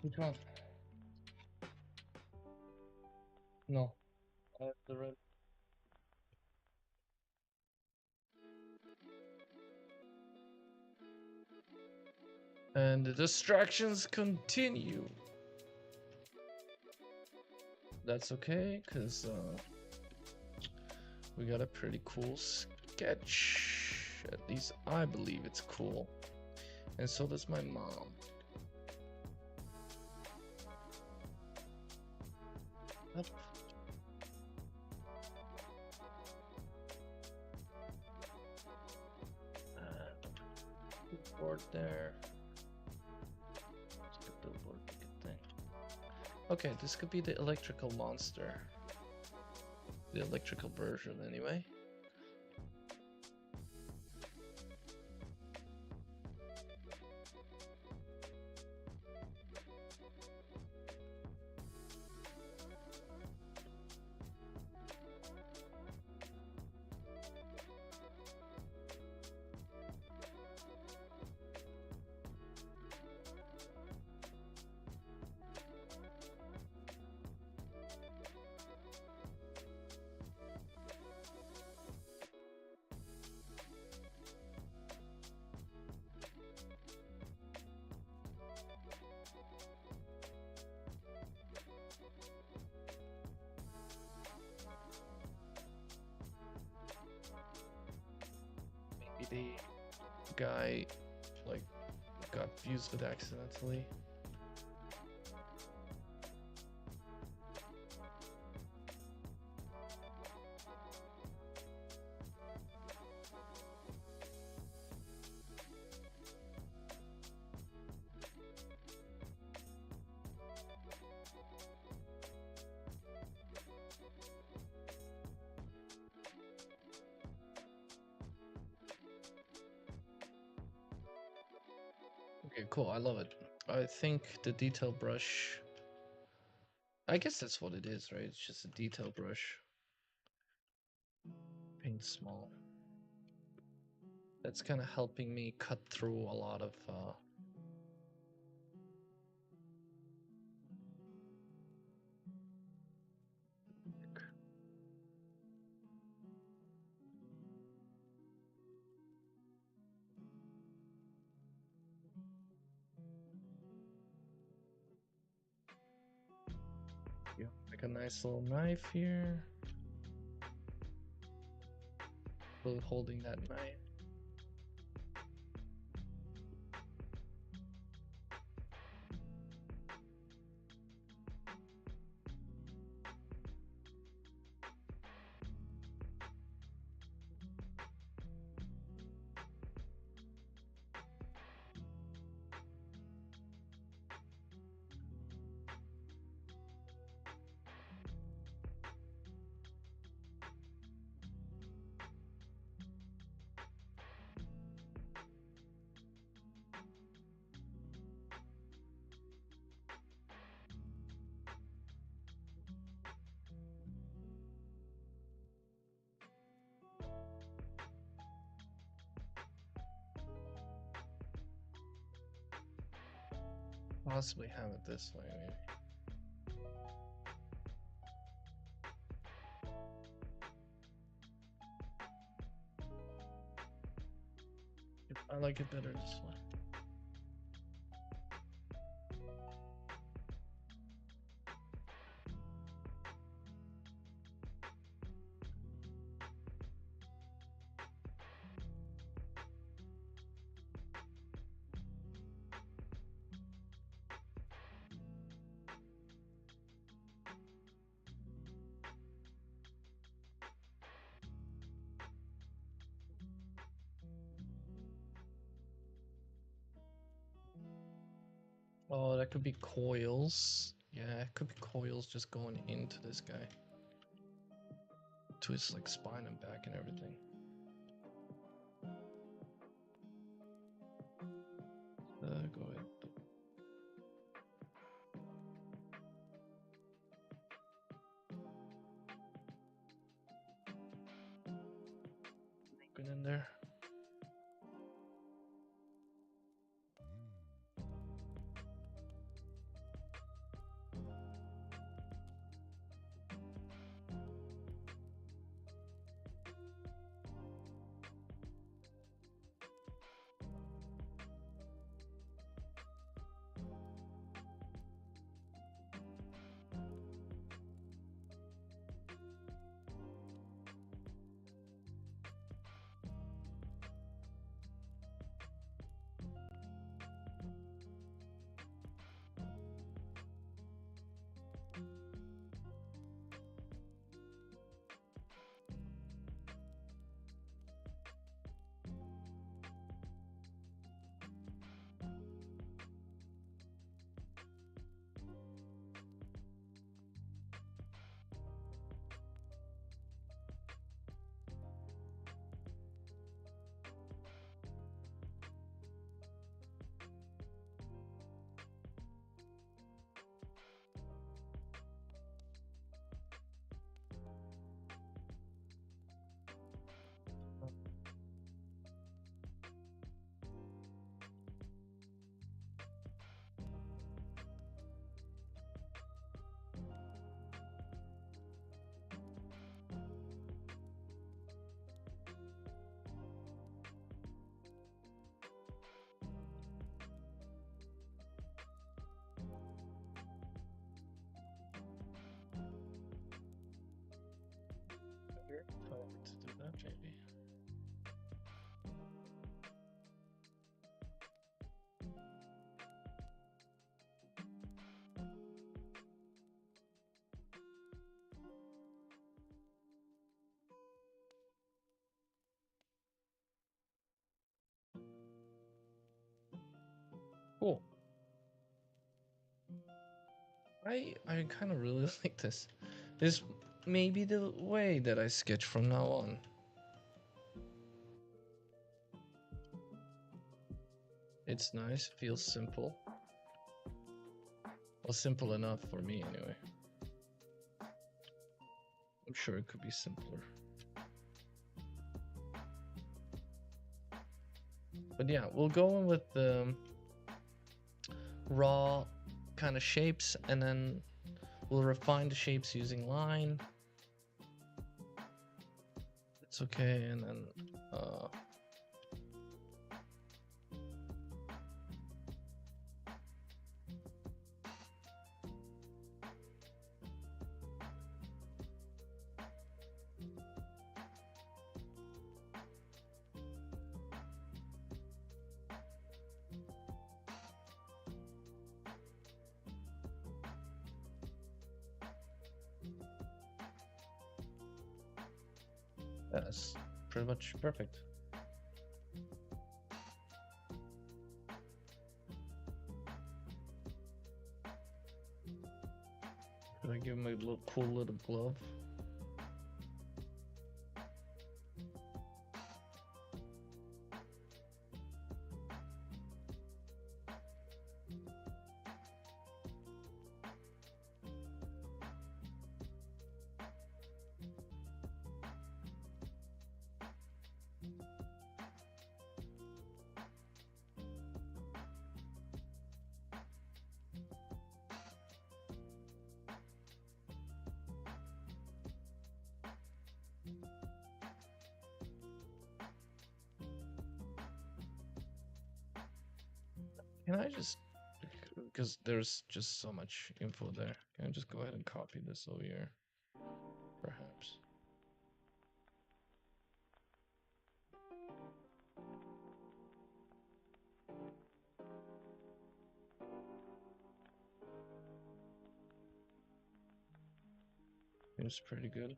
Which one? No. I have the red. And the distractions continue. That's okay, because we got a pretty cool sketch. At least I believe it's cool. And so does my mom. Up. Board there. Let's get the board ticket thing. Okay, this could be the electrical monster. The electrical version, anyway. Maybe the guy like got fused with accidentally. Okay, cool. I love it. I think the detail brush, I guess that's what it is, right? It's just a detail brush. Paint small. That's kind of helping me cut through a lot of yeah, like a nice little knife here. Really holding that knife. Possibly have it this way, maybe. I like it better this way. Oh, that could be coils. Yeah, it could be coils just going into this guy. To his like spine and back and everything. Go ahead. Broken in there. Cool. I kind of really like this. This may be the way that I sketch from now on. It's nice, feels simple. Well, simple enough for me anyway. I'm sure it could be simpler. But yeah, we'll go in with the raw kind of shapes, and then we'll refine the shapes using line. It's okay, and then that's pretty much perfect. Could I give him a little cool little glove? Can I just, because there's just so much info there, can I just go ahead and copy this over here? Perhaps. Seems pretty good.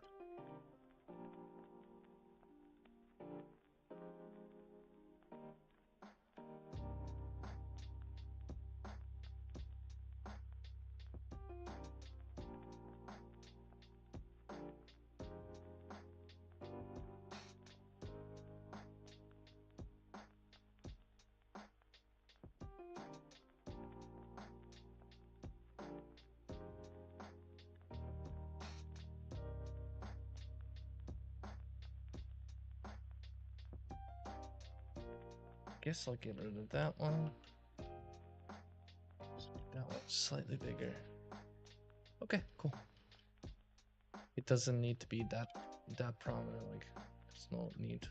Guess I'll get rid of that one. That one's slightly bigger. Okay, cool. It doesn't need to be that prominent, like there's no need.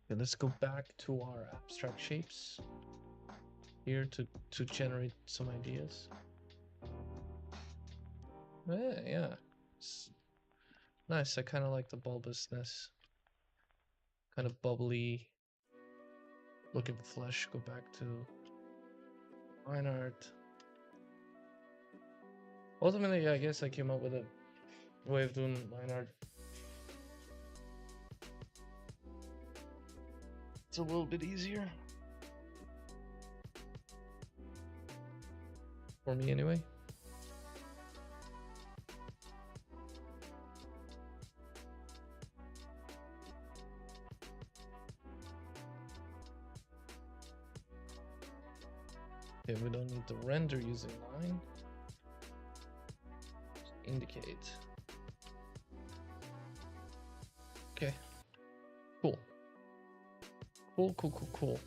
Okay, let's go back to our abstract shapes here to generate some ideas. Yeah. It's nice. I kind of like the bulbousness, kind of bubbly looking flesh. Go back to line art. Ultimately, I guess I came up with a way of doing line art. It's a little bit easier. For me, anyway. Okay, we don't need to render using line. Just indicate. Okay. Cool. Cool.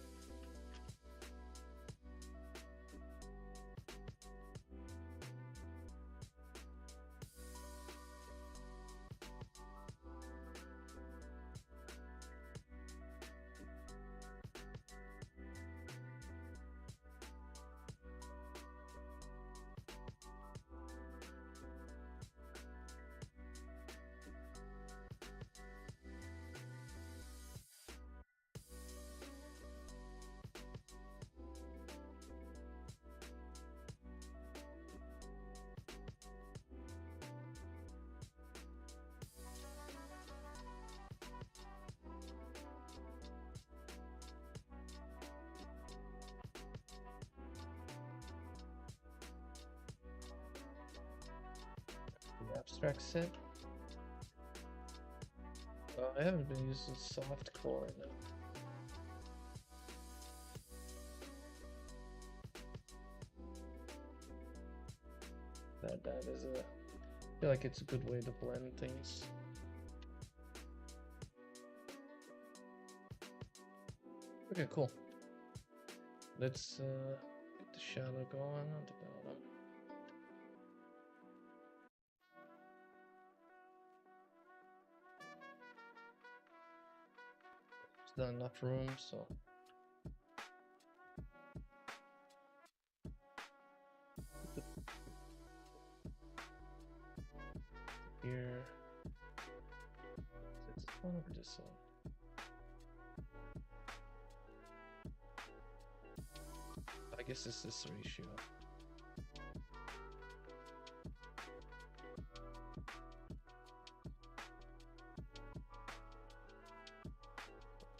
Extract set. I haven't been using soft core enough. That is a. I feel like it's a good way to blend things. Okay, cool. Let's get the shadow going on the bottom. There's not enough room, so. Here. Is it this one or this one? I guess it's this ratio.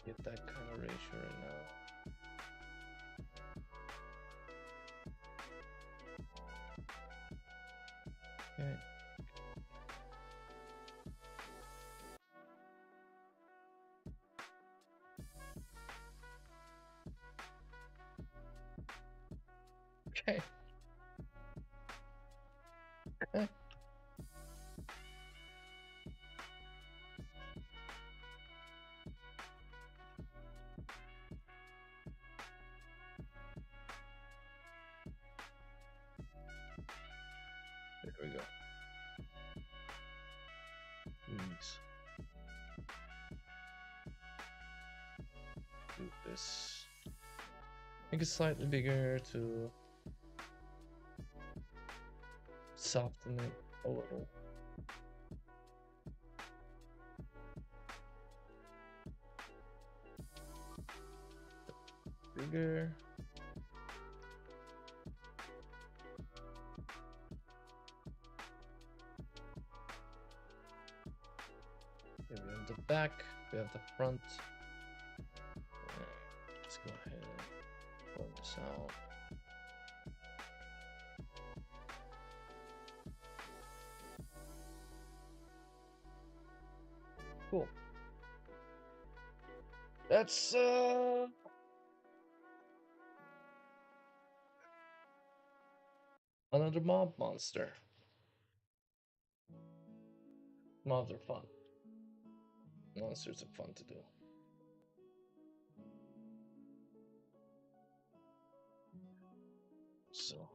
Get that kind of ratio right now. Okay. Okay. There we go. Nice. Do this. Make it slightly bigger to soften it a little. Bigger. Here we have the back, we have the front. Let's go ahead and pull this out. Cool. That's another mob monster. Mobs are fun. Monsters are fun to do. So.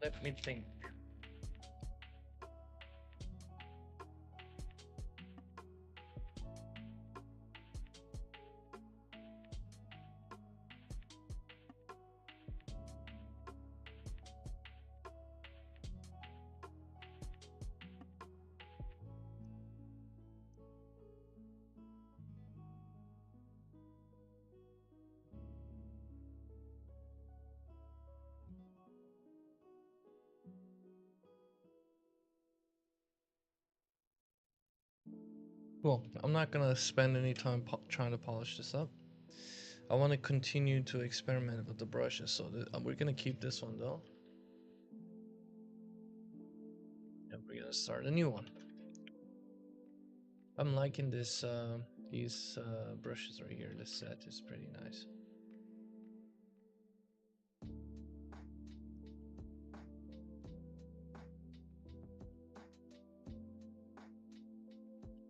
Let me think. Well, I'm not gonna spend any time trying to polish this up. I want to continue to experiment with the brushes, so we're gonna keep this one though. And we're gonna start a new one. I'm liking this, these brushes right here. This set is pretty nice.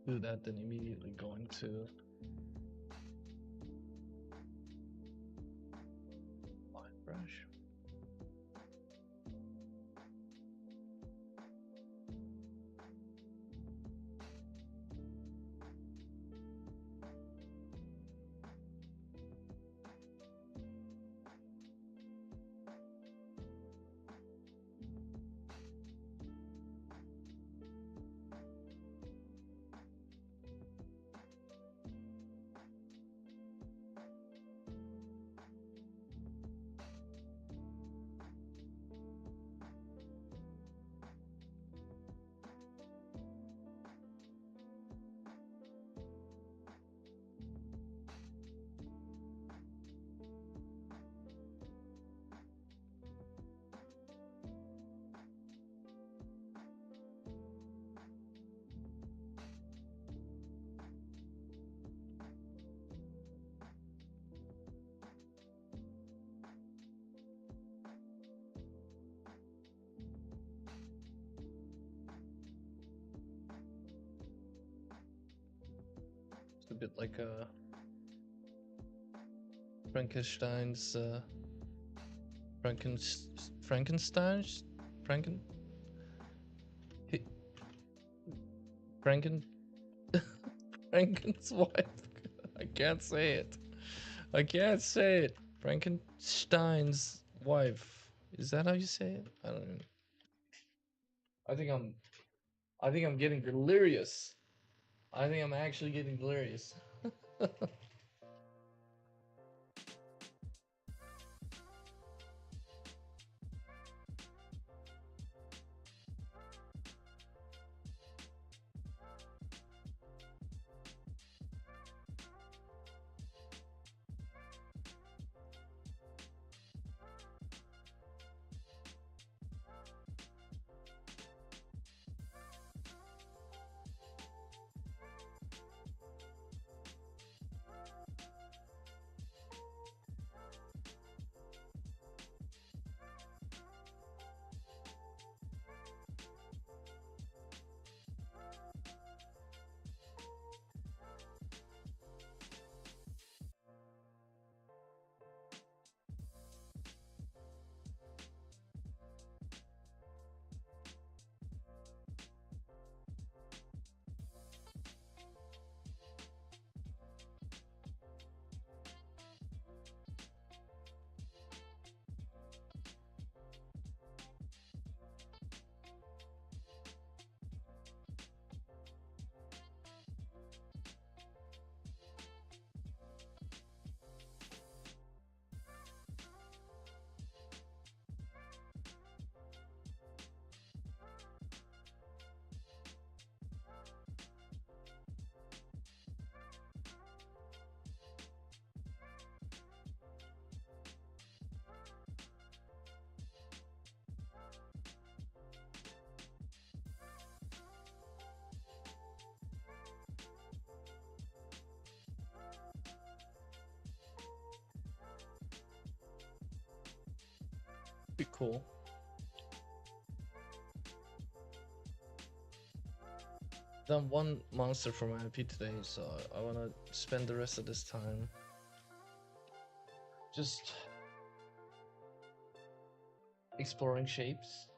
Do that, then immediately go into line brush. It's a bit like a Frankenstein's Frankenstein's He- Franken Franken's wife. I can't say it. I can't say it. Frankenstein's wife. Is that how you say it? I don't know. I think I'm I think I'm getting delirious. I think I'm actually getting delirious. Be cool. Done one monster for my IP today, so I want to spend the rest of this time just exploring shapes.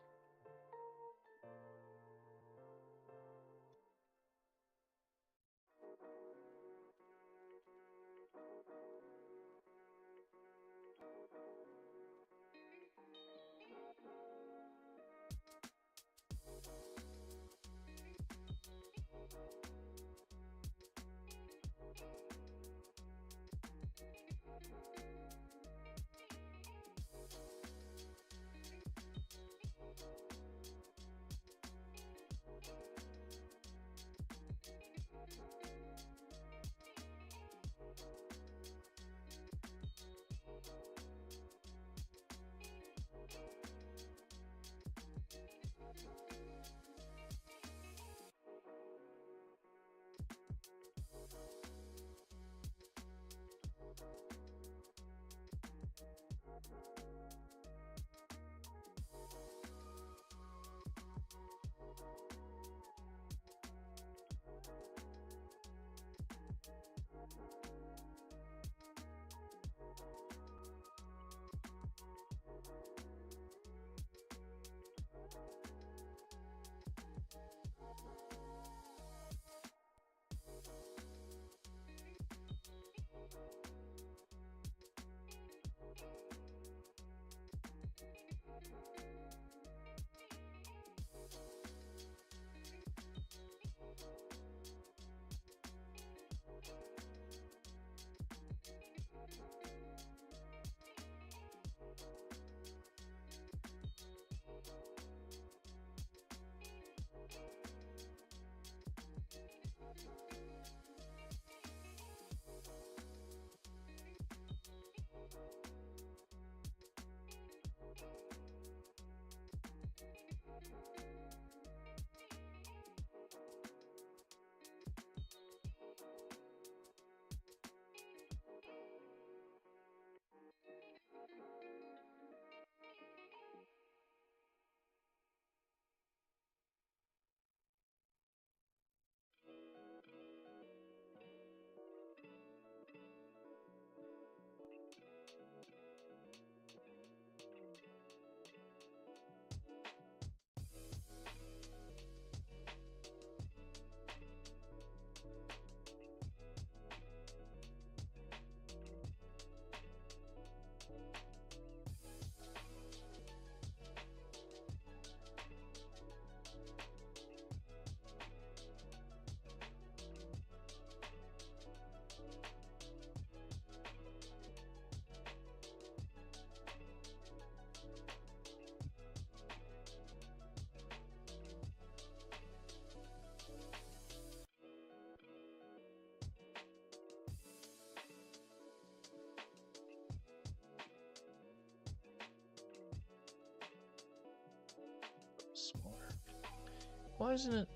Why isn't it?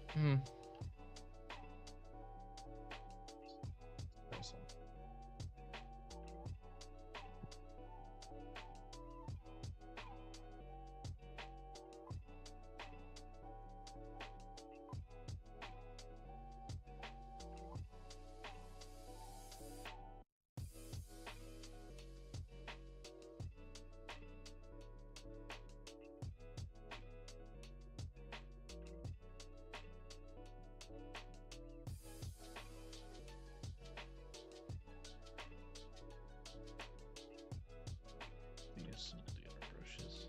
Nice one. Use some of the other brushes.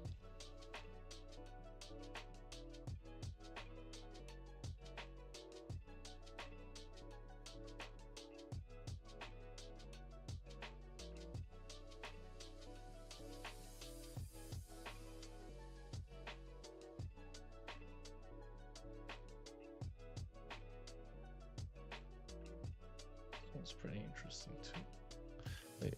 That's pretty interesting too. Wait.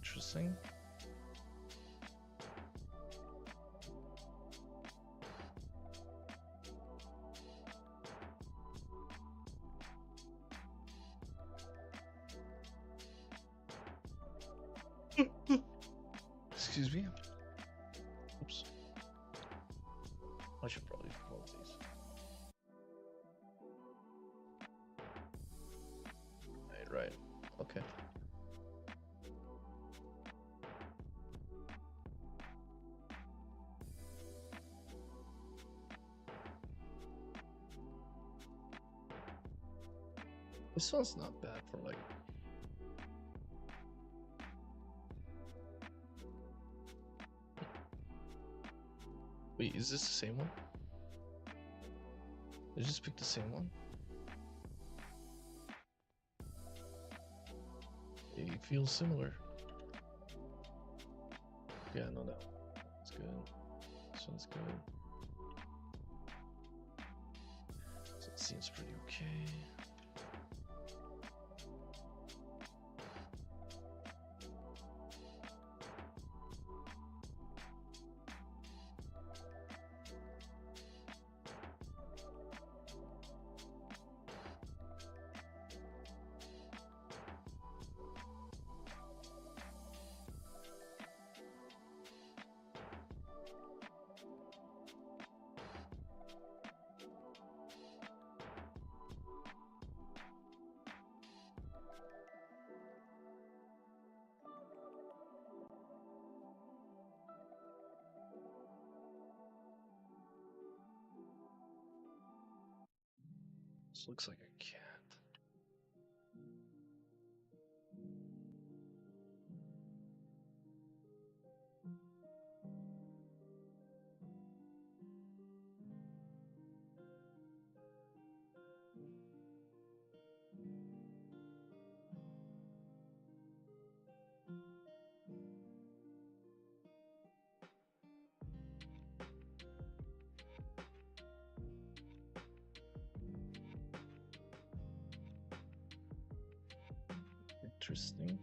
Interesting. Excuse me. Oops. I should probably promote these. Right. Okay. This one's not bad for like. Wait, is this the same one? Did I just pick the same one? It feels similar. Yeah, no, that one's good. This one's good. So it seems pretty okay. This looks like a cat. Interesting.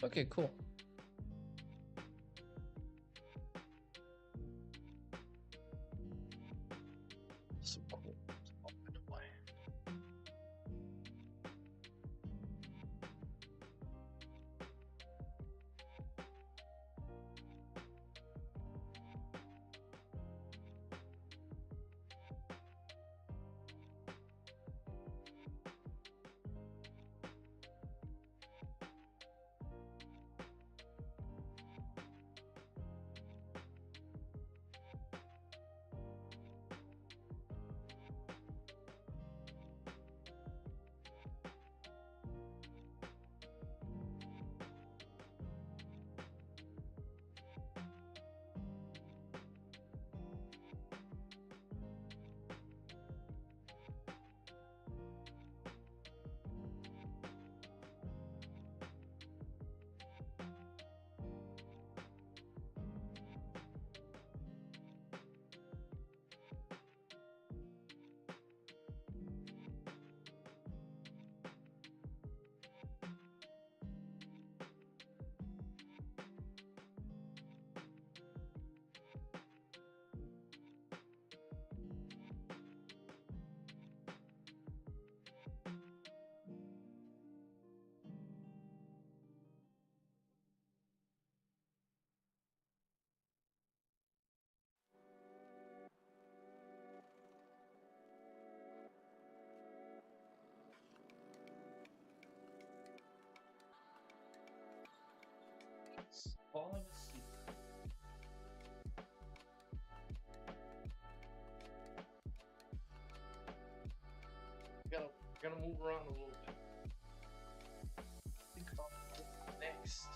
Okay, cool. So cool. Gonna move around a little bit. Think about next.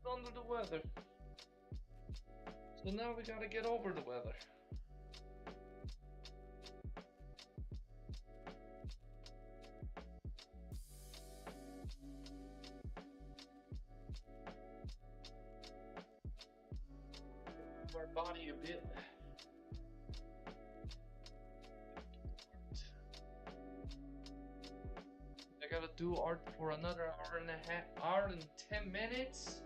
Under the weather. So now we gotta get over the weather. Our body a bit. I gotta do art for another hour and a half, hour and 10 minutes.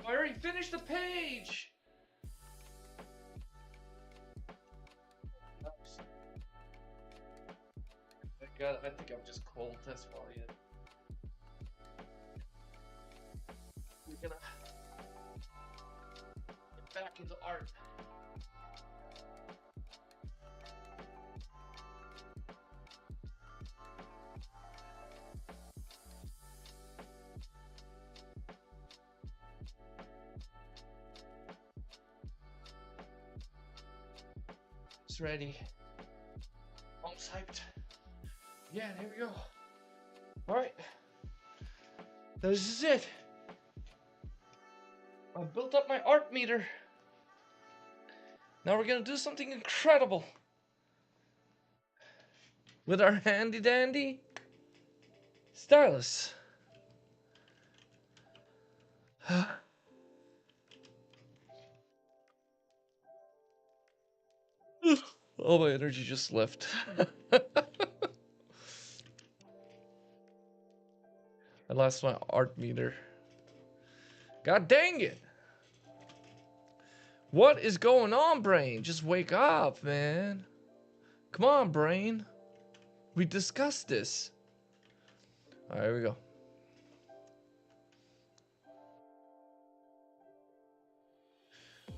I already finished the page. I think I'm just cold. That's probably it. We're gonna get back into art. It's ready. Almost hyped. Yeah, there we go. Alright. This is it. I built up my art meter. Now we're gonna do something incredible. With our handy dandy stylus. All my energy just left. I lost my art meter. God dang it. What is going on, brain? Just wake up, man. Come on, brain. We discussed this. All right, here we go.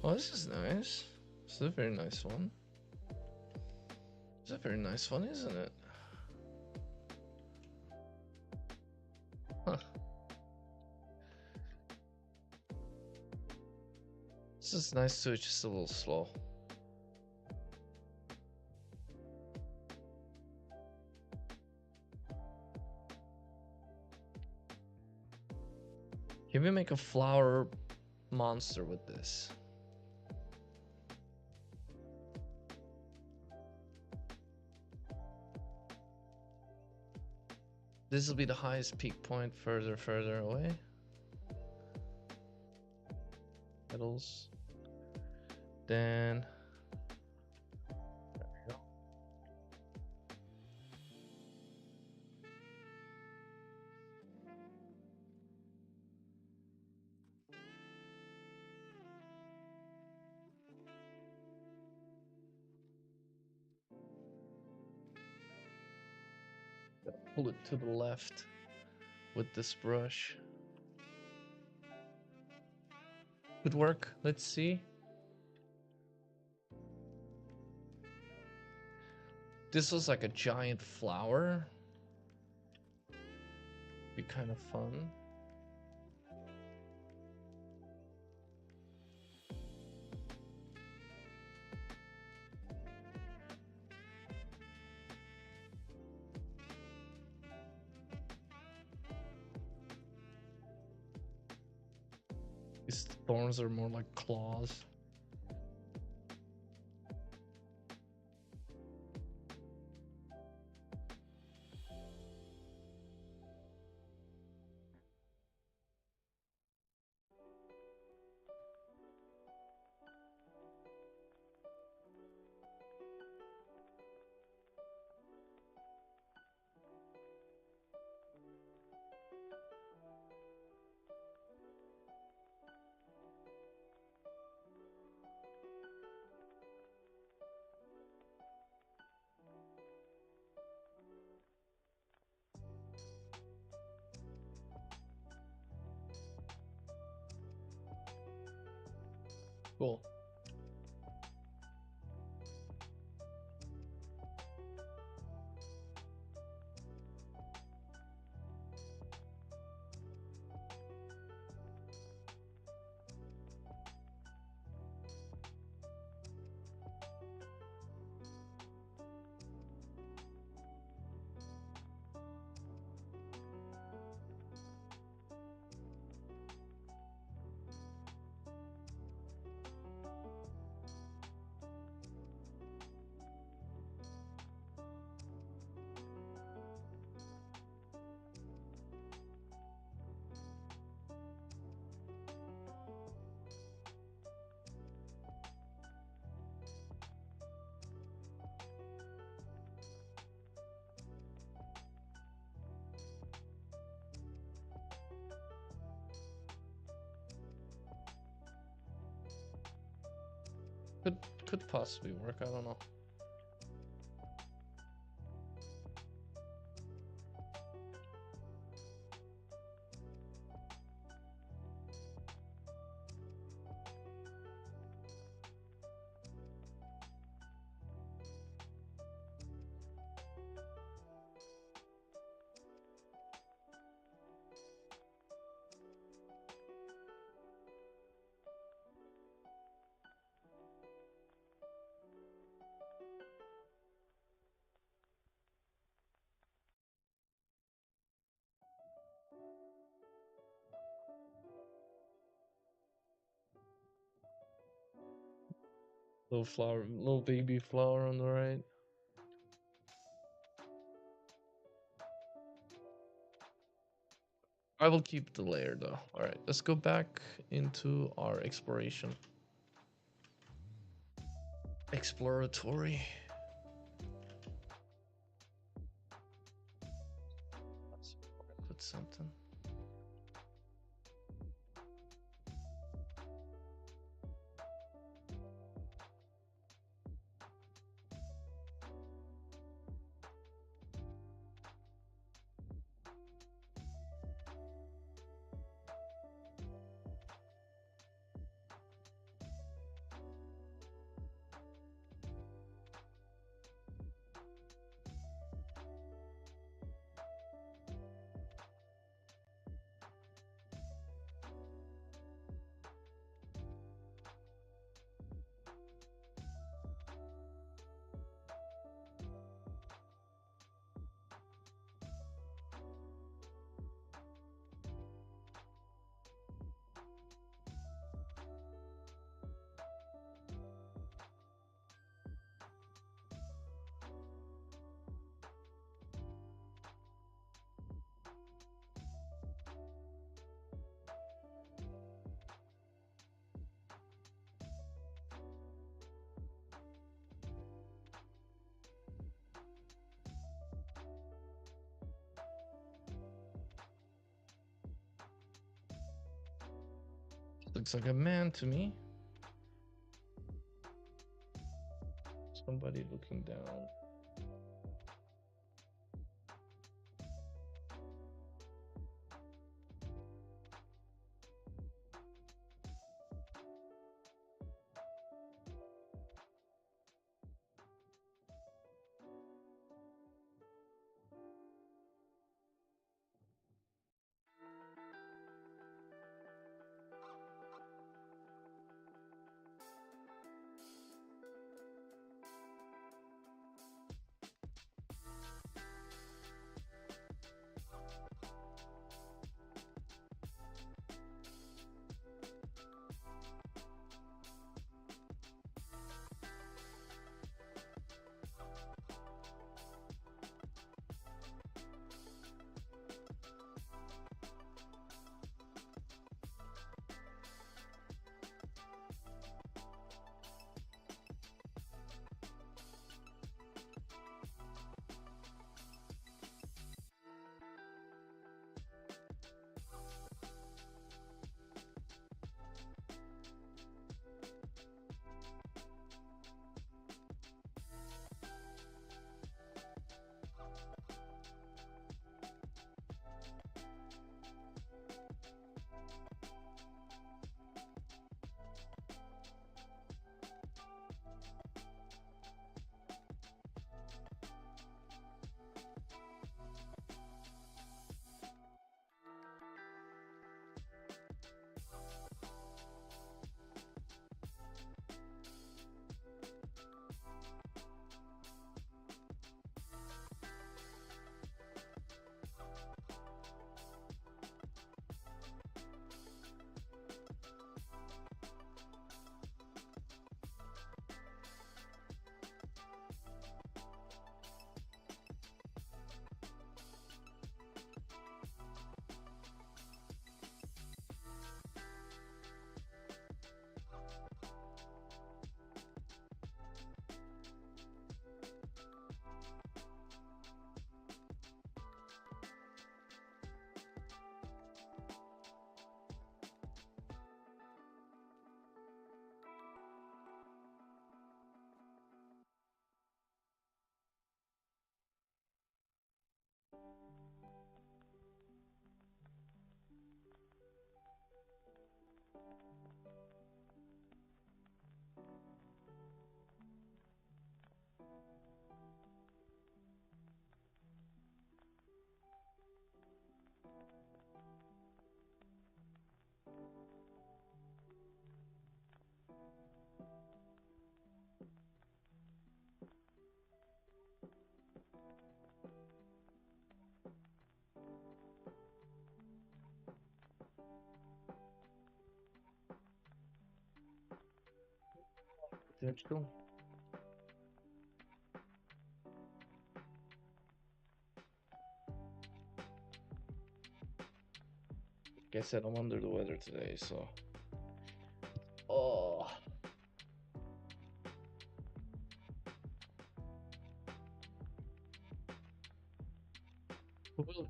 Oh, this is nice. This is a very nice one. It's a very nice one, isn't it? Huh. This is nice too, it's just a little slow. Can we make a flower monster with this? This will be the highest peak point further away. Petals. Then there we go. Pull it to the left with this brush. Good work. Let's see. This was like a giant flower. Be kind of fun. These thorns are more like claws. Cool. Could could possibly work. I don't know. Little flower, little baby flower on the right. I will keep the layer though. All right, let's go back into our exploration. Exploratory. Put something. Looks like a man to me. Somebody looking down. Digital. Like I said, I'm under the weather today, so. Oh.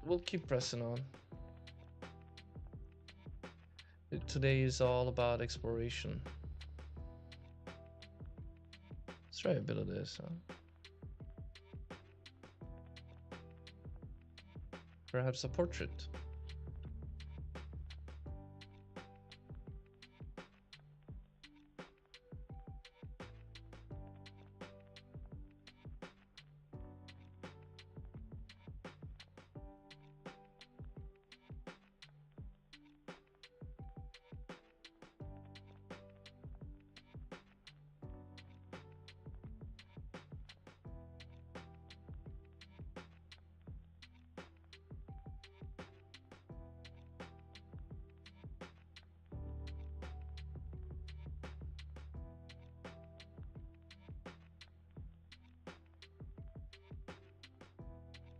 We'll keep pressing on. Today is all about exploration. Let's try a bit of this, huh? Perhaps a portrait.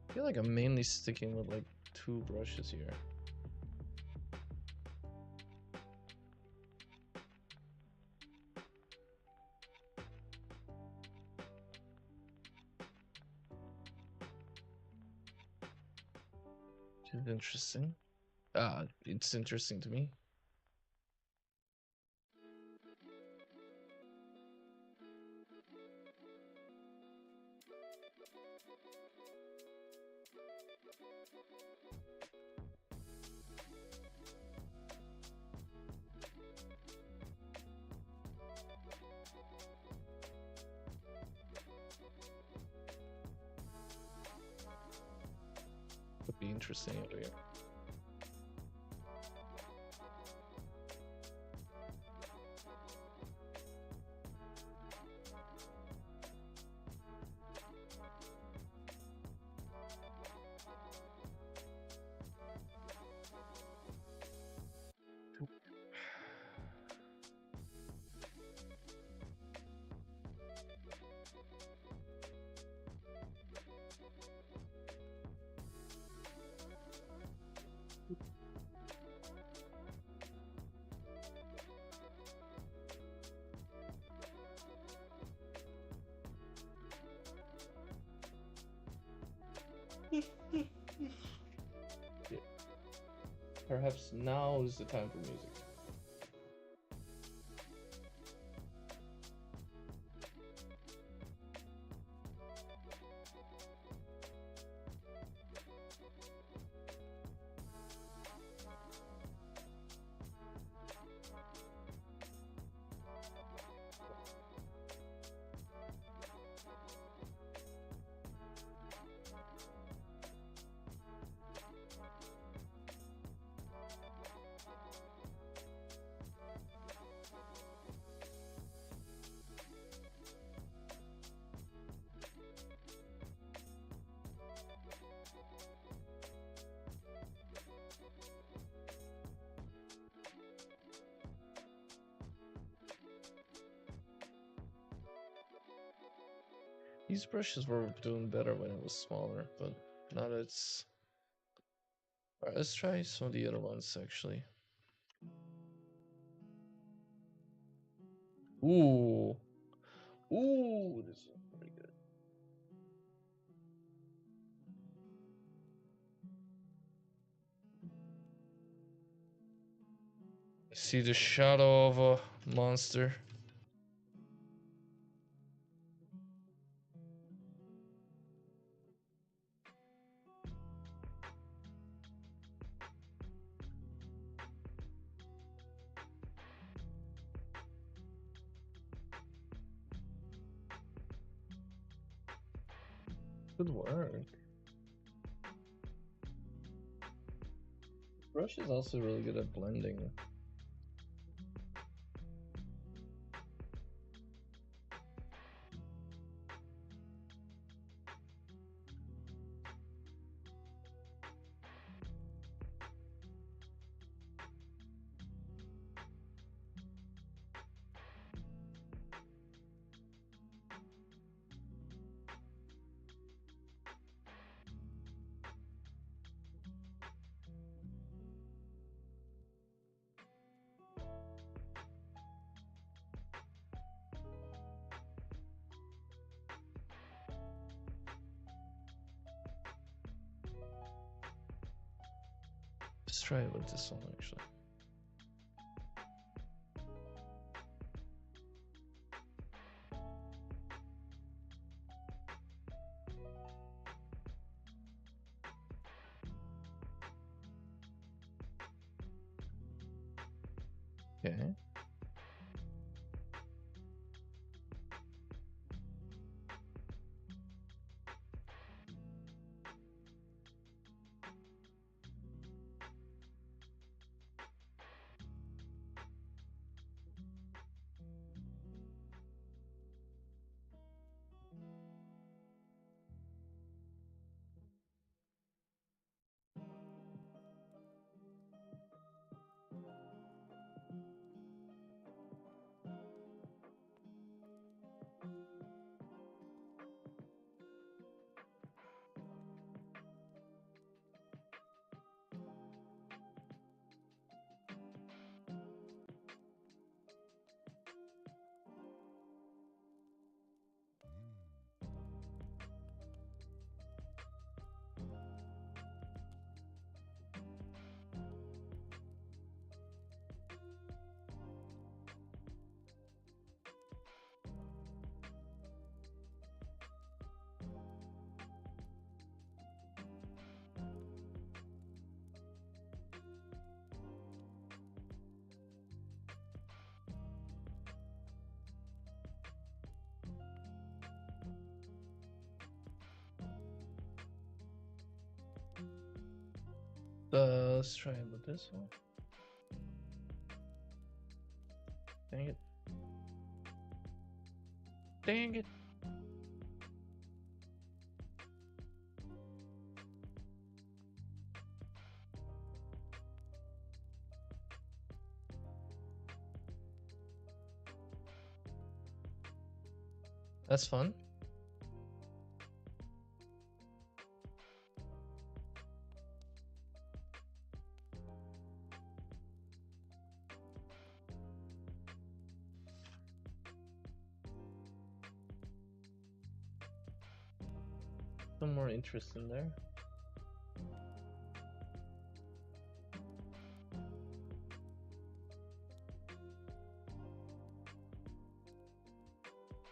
I feel like I'm mainly sticking with like 2 brushes here. Which is interesting. It's interesting to me. Would be interesting over here. Yeah. Perhaps now is the time for music. These brushes were doing better when it was smaller, but now that it's... Alright, let's try some of the other ones actually. Ooh. Ooh, this is pretty good. See the shadow of a monster. Good work. Brush is also really good at blending. Let's try it with this one actually. Okay. Let's try it with this one. Dang it. Dang it. That's fun. Some more interest in there.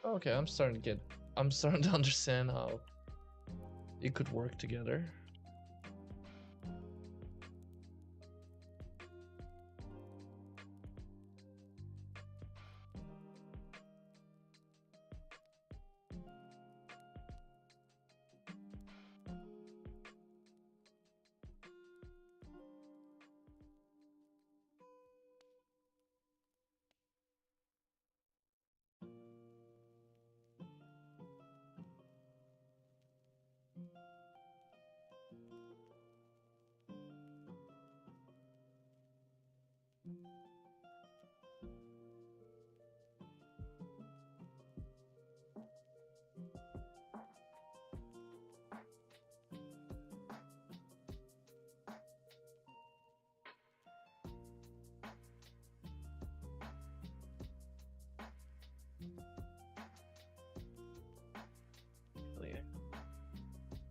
Okay, I'm starting to understand how it could work together.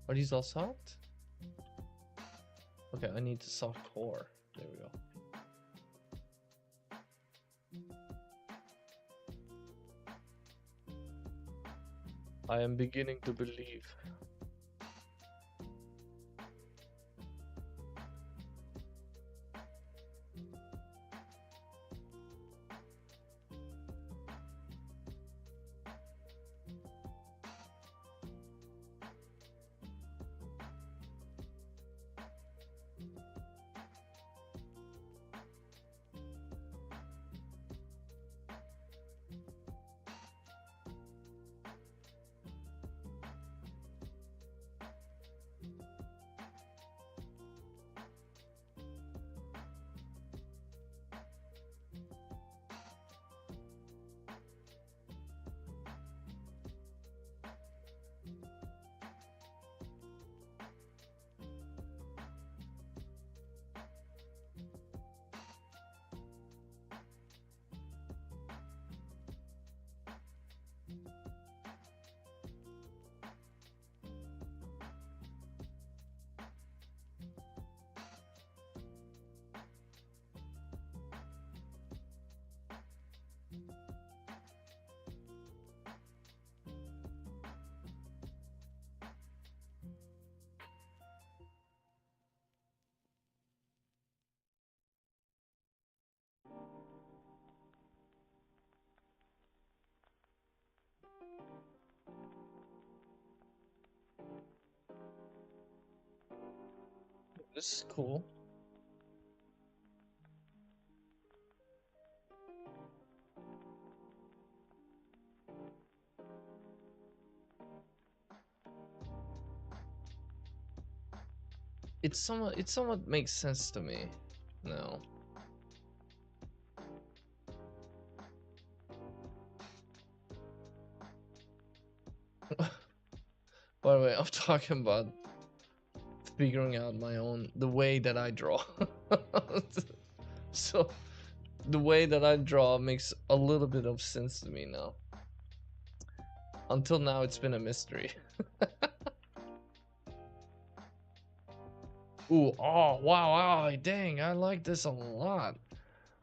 Are these all soft? Okay, I need the soft core. There we go. I am beginning to believe. This is cool. It somewhat makes sense to me now. By the way, I'm talking about figuring out the way that I draw. So the way that I draw makes a little bit of sense to me now. Until now, it's been a mystery. Ooh, oh, wow, dang, I like this a lot.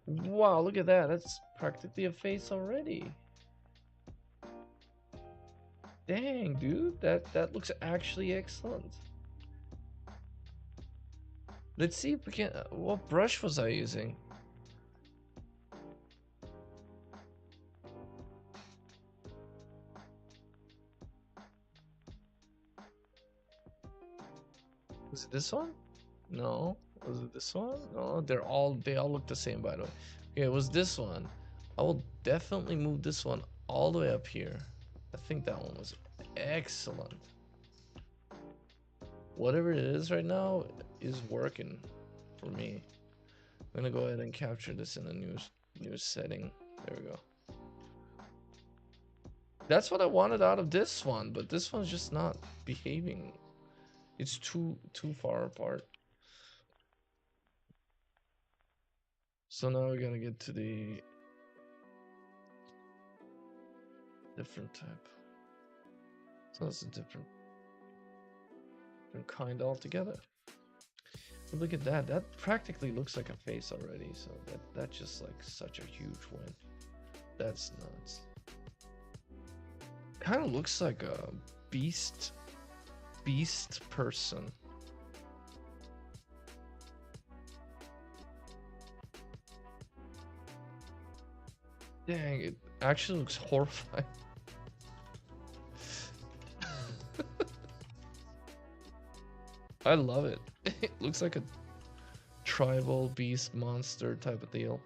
Wow, look at that. That's practically a face already. Dang, dude, that looks actually excellent. Let's see if we can. What brush was I using? Was it this one? No. Was it this one? No, they all look the same, by the way. Okay, it was this one. I will definitely move this one all the way up here. I think that one was excellent. Whatever it is right now is working for me. I'm gonna go ahead and capture this in a new setting. There we go. That's what I wanted out of this one, but this one's just not behaving. It's too far apart. So now we're gonna get to the different type. So that's a different kind altogether. But look at that. That practically looks like a face already. So that's just like such a huge win. That's nuts. Kind of looks like a beast person. Dang, it actually looks horrifying. I love it. It looks like a tribal beast monster type of deal.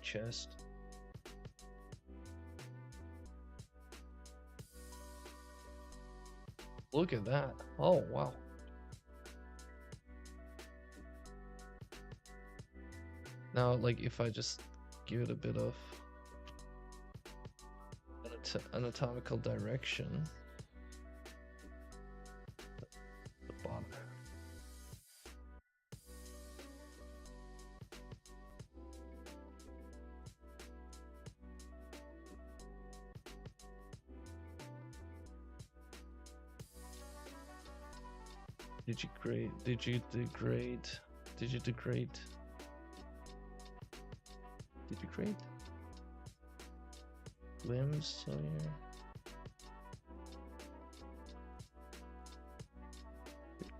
Chest. Look at that. Oh, wow. Now, like, if I just give it a bit of anatomical direction. The bottom. Digigrade. Limbs, so yeah.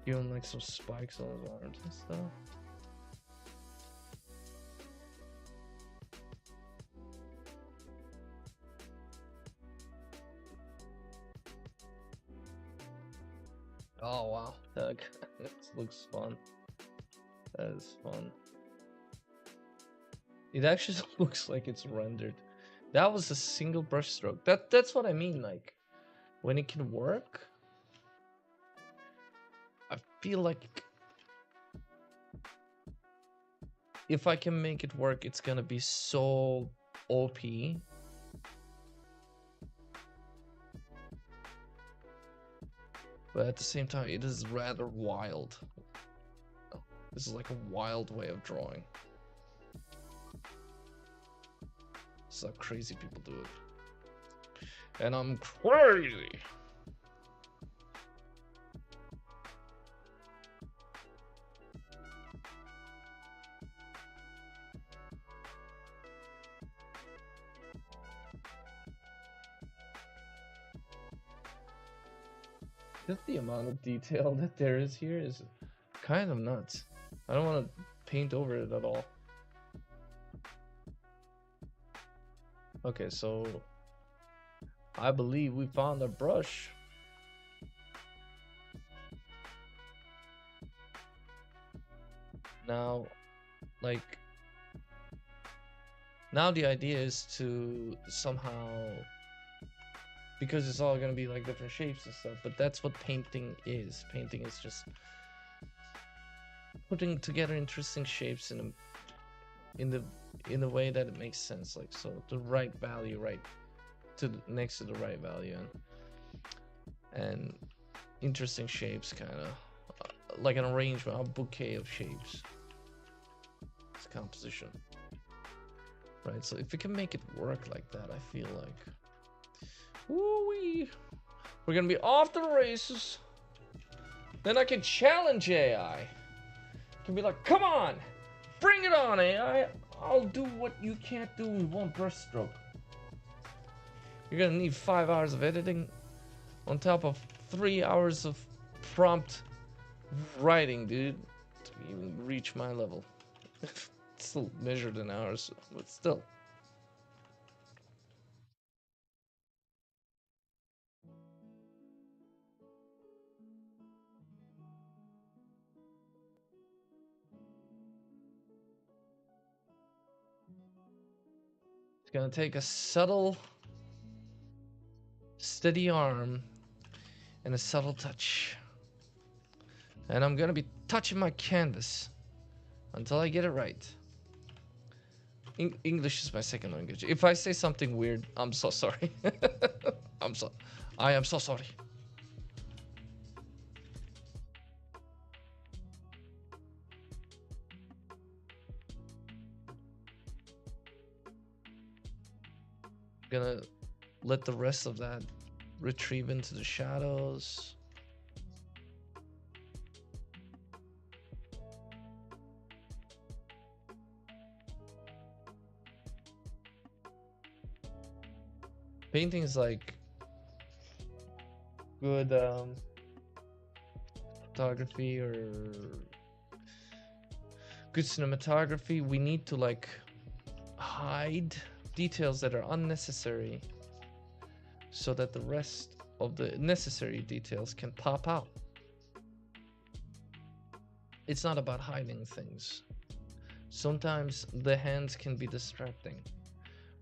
Give him like some spikes on his arms and stuff. Oh wow, Doug. This looks fun. That is fun. It actually looks like it's rendered. That was a single brush stroke. That's what I mean, like when it can work. I feel like if I can make it work, it's gonna be so OP. But at the same time, it is rather wild. This is like a wild way of drawing. This is how crazy people do it. And I'm crazy! Just the amount of detail that there is here is kind of nuts. I don't want to paint over it at all. Okay, so I believe we found a brush. Now, like, now the idea is to somehow, because it's all gonna be like different shapes and stuff, but that's what painting is. Painting is just putting together interesting shapes in the in the way that it makes sense, like so the right value right to next to the right value, and interesting shapes, kind of like an arrangement, a bouquet of shapes. It's composition, right? So if we can make it work like that, I feel like, woo-wee, we're gonna be off to the races. Then I can challenge AI. Can be like, come on, bring it on, AI. I'll do what you can't do in one brushstroke. You're gonna need 5 hours of editing on top of 3 hours of prompt writing, dude, to even reach my level. Still measured in hours, but still. It's gonna take a subtle, steady arm and a subtle touch. And I'm gonna be touching my canvas until I get it right. English is my second language. If I say something weird, I'm so sorry. I am so sorry. Gonna let the rest of that retrieve into the shadows. Painting is like good photography or good cinematography. We need to like hide details that are unnecessary so that the rest of the necessary details can pop out. It's not about hiding things. Sometimes the hands can be distracting,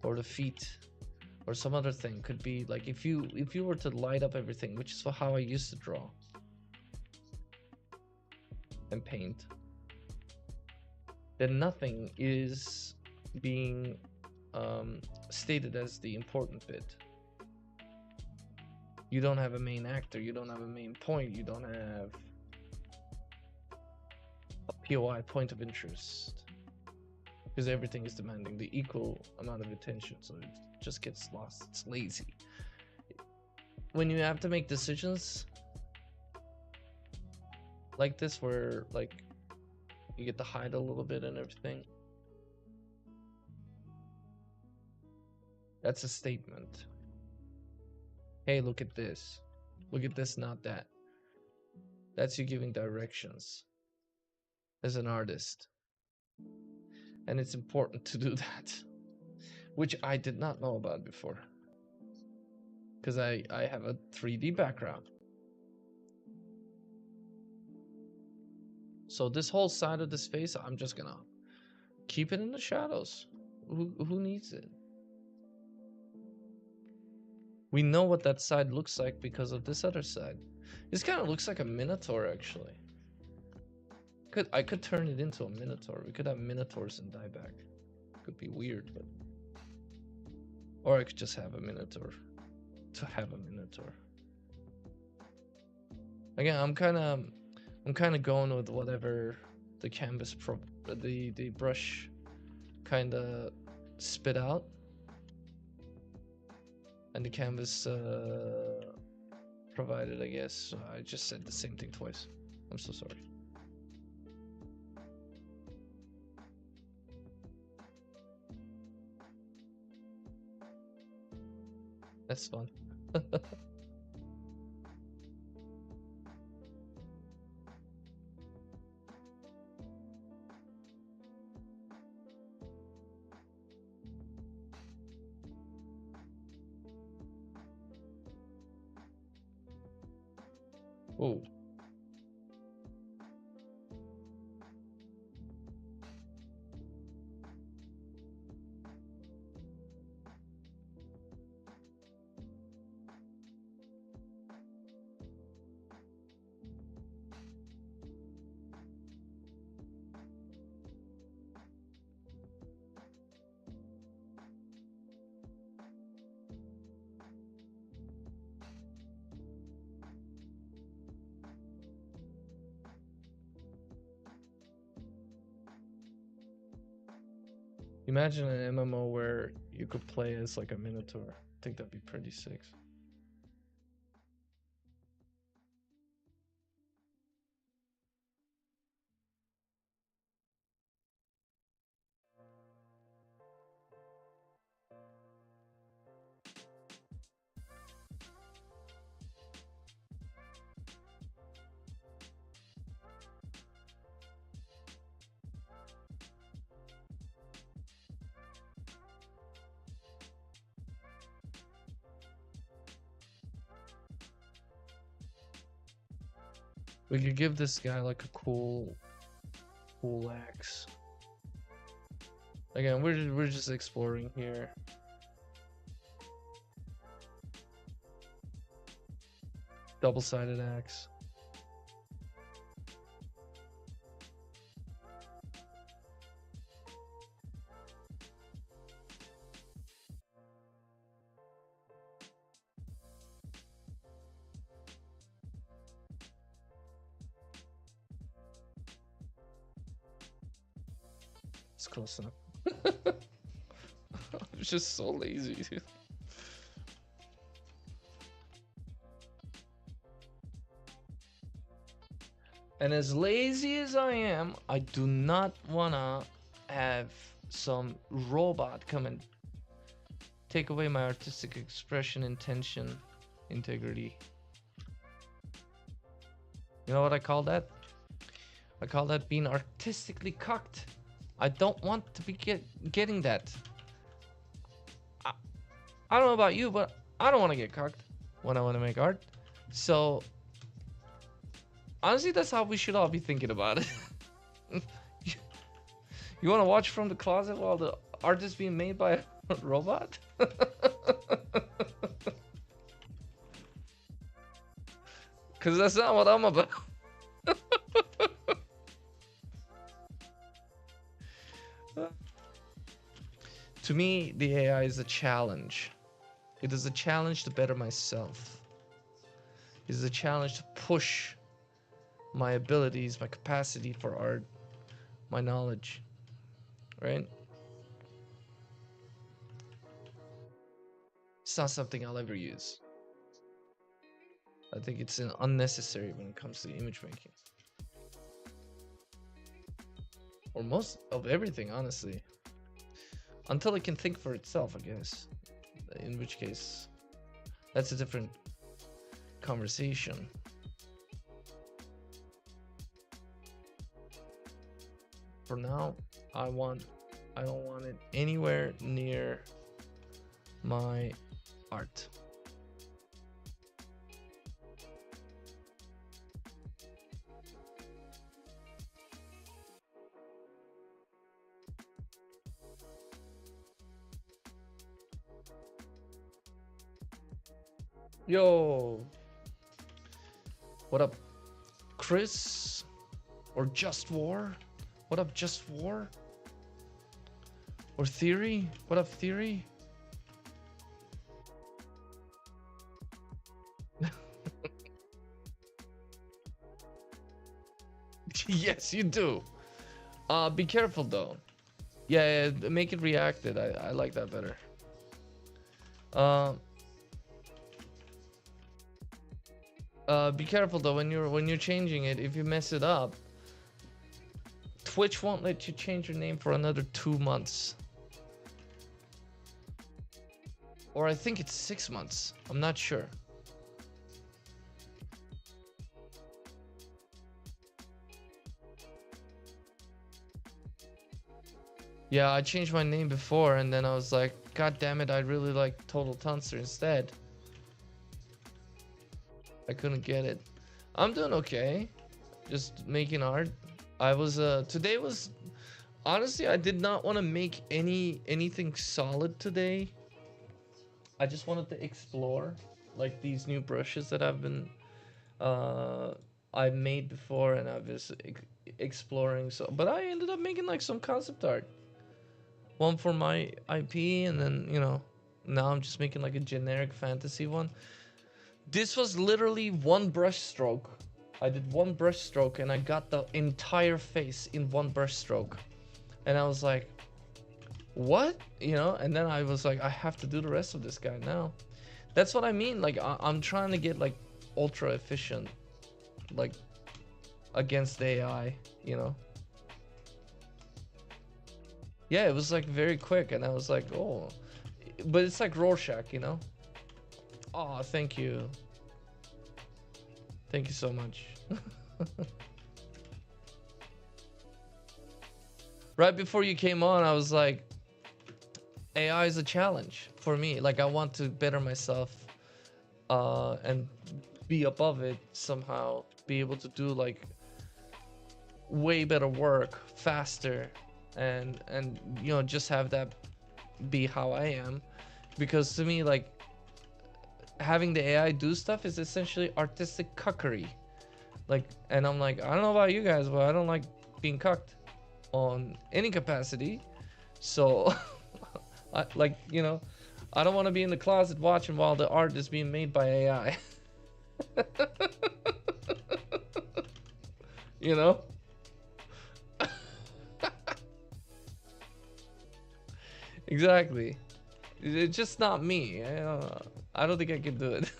or the feet, or some other thing could be like, if you were to light up everything, which is how I used to draw and paint, then nothing is being stated as the important bit. You don't have a main actor, you don't have a main point, you don't have a POI, point of interest, because everything is demanding the equal amount of attention, so it just gets lost. It's lazy. When you have to make decisions like this, where like you get to hide a little bit and everything, that's a statement. Hey, look at this. Look at this, not that. That's you giving directions as an artist. And it's important to do that, which I did not know about before, because I have a 3D background. So this whole side of this face, I'm just gonna keep it in the shadows. Who needs it? We know what that side looks like because of this other side. This kind of looks like a minotaur, actually. I could turn it into a minotaur. We could have minotaurs in dieback. Could be weird, but, or I could just have a minotaur to have a minotaur. Again, I'm kind of going with whatever the canvas the brush kind of spit out, and the canvas provided, I guess. I just said the same thing twice. I'm so sorry. That's fun. Oh. Imagine an MMO where you could play as like a Minotaur. I think that'd be pretty sick. We could give this guy like a cool axe. Again, we're just exploring here. Double-sided axe. It's close enough. I'm just so lazy, dude. And as lazy as I am, I do not wanna have some robot come and take away my artistic expression, intention, integrity. You know what I call that? I call that being artistically cocked. I don't want to be getting that. I don't know about you, but I don't want to get cocked when I want to make art. So, honestly, that's how we should all be thinking about it. You want to watch from the closet while the art is being made by a robot? Because that's not what I'm about. To me, the AI is a challenge. It is a challenge to better myself. It is a challenge to push my abilities, my capacity for art, my knowledge, right? It's not something I'll ever use. I think it's unnecessary when it comes to image making. Or most of everything, honestly. Until it can think for itself, I guess. In which case, that's a different conversation. For now, I don't want it anywhere near my art. Yo, what up, Chris? Or Just War? What up, Just War? Or Theory? What up, Theory? Yes, you do. Be careful though. Yeah, make it reacted. I like that better. Be careful though when you're changing it. If you mess it up, Twitch won't let you change your name for another 2 months. Or I think it's 6 months. I'm not sure. Yeah, I changed my name before and then I was like, God damn it, I really like Total Tunster instead. I couldn't get it. I'm doing okay. Just making art. I was today was honestly I did not want to make anything solid today. I just wanted to explore like these new brushes that I've made before and I've just exploring. So but I ended up making like some concept art. One for my IP and then, you know, now I'm just making like a generic fantasy one. This was literally one brush stroke. I did one brush stroke and I got the entire face in one brush stroke. And I was like, what? You know, and then I was like, I have to do the rest of this guy now. That's what I mean. Like, I'm trying to get like ultra efficient, like against the AI, you know? Yeah, it was like very quick, and I was like, oh, but it's like Rorschach, you know? Oh, thank you. Thank you so much. Right before you came on, I was like, AI is a challenge for me. Like, I want to better myself and be above it somehow. Be able to do like way better work faster, and you know, just have that be how I am. Because to me, like, having the AI do stuff is essentially artistic cuckery. Like, and I'm like, I don't know about you guys, but I don't like being cucked on any capacity. So I like, you know, I don't want to be in the closet watching while the art is being made by AI. You know? Exactly. It's just not me. I don't think I can do it.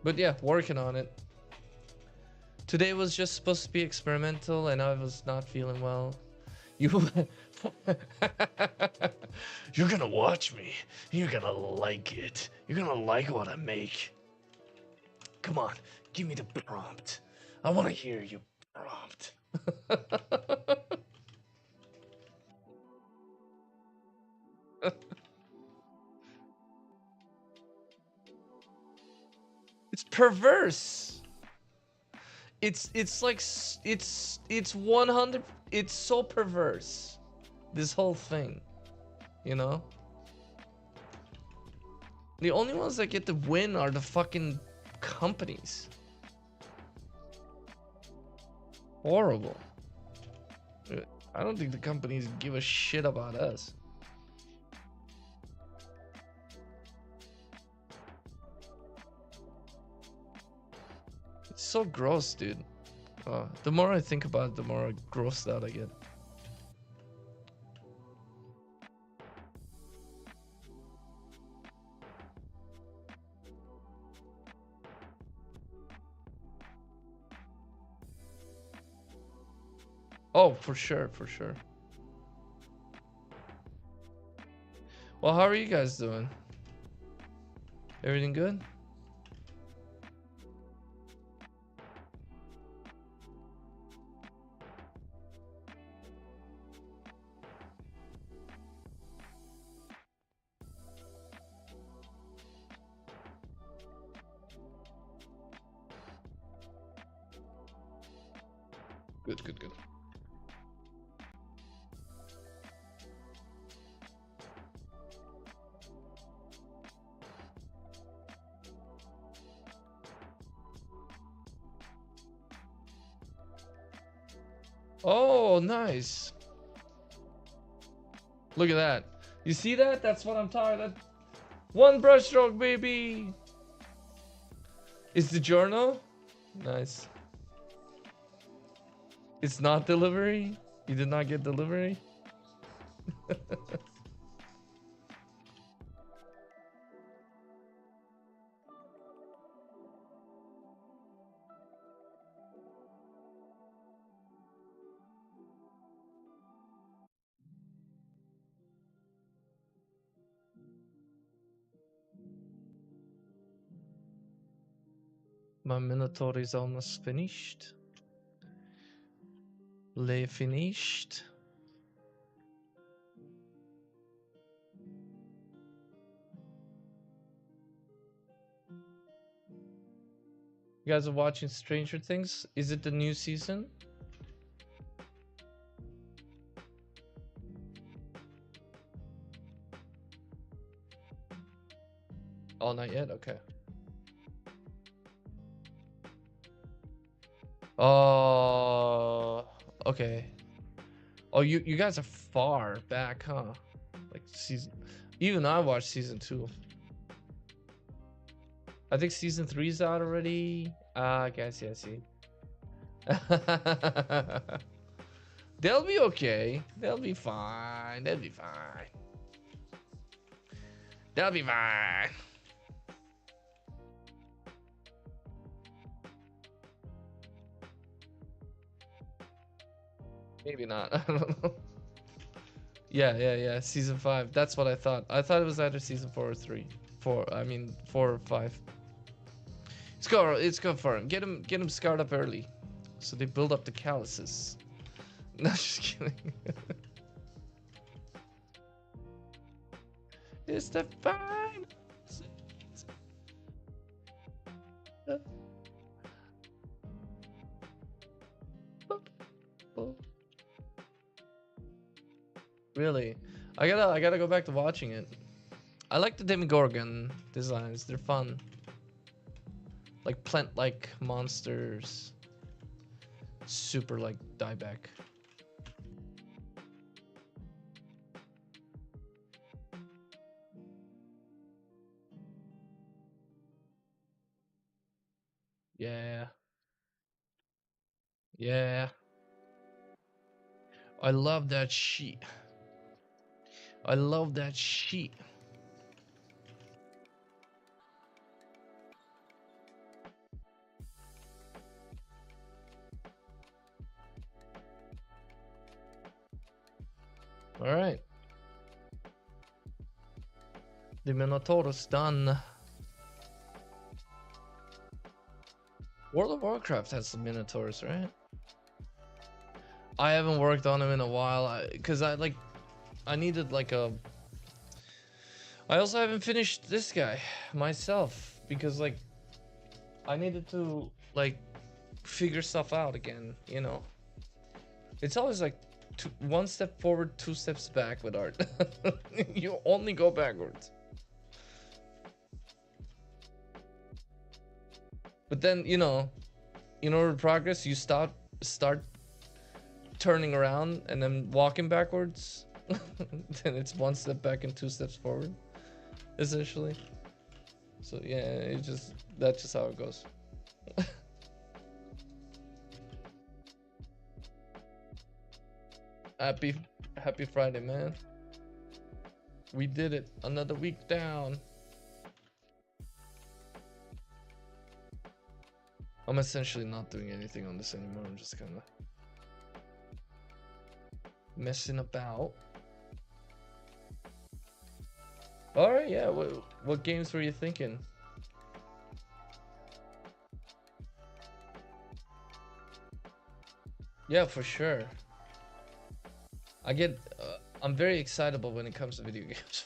But yeah, working on it. Today was just supposed to be experimental, and I was not feeling well. You, you're gonna watch me. You're gonna like it. You're gonna like what I make. Come on, give me the prompt. I want to hear you prompt. It's perverse. It's like it's 100. It's so perverse. This whole thing, you know. The only ones that get the win are the fucking companies. Horrible. I don't think the companies give a shit about us. It's so gross, dude. The more I think about it, the more grossed out I get. Oh, for sure, for sure. Well, how are you guys doing? Everything good? Good, good, good. Oh, nice. Look at that. You see that? That's what I'm talking about. One brushstroke, baby. Is the journal? Nice. It's not delivery? You did not get delivery? My Minotaur is almost finished. Le finished. You guys are watching Stranger Things? Is it the new season? Oh, not yet? Okay. Oh, Okay. Oh, you guys are far back, huh? Like season. Even I watched season 2. I think season 3 is out already. Ah, okay, I see. They'll be okay. They'll be fine. They'll be fine. They'll be fine. Maybe not. I don't know. Yeah. Season 5. That's what I thought. I thought it was either season 4 or 3. 4. I mean 4 or 5. It's go for him. Get him scarred up early, so they build up the calluses. No, just kidding. It's the fine. Really, I gotta go back to watching it. I like the Demogorgon designs. They're fun. Like plant-like monsters. Super like dieback. Yeah. Yeah. I love that sheet. I love that sheet. All right. The Minotaurus done. World of Warcraft has the Minotaurs, right? I haven't worked on them in a while because I needed like a. I also haven't finished this guy myself because like I needed to like figure stuff out again, you know. It's always like one step forward, 2 steps back with art. You only go backwards. But then, you know, in order to progress, you start turning around and then walking backwards. Then it's 1 step back and 2 steps forward, essentially. So yeah, that's just how it goes. Happy Friday, man. We did it. Another week down. I'm essentially not doing anything on this anymore. I'm just kind of messing about. All right, yeah. What games were you thinking? Yeah, for sure. I'm very excitable when it comes to video games.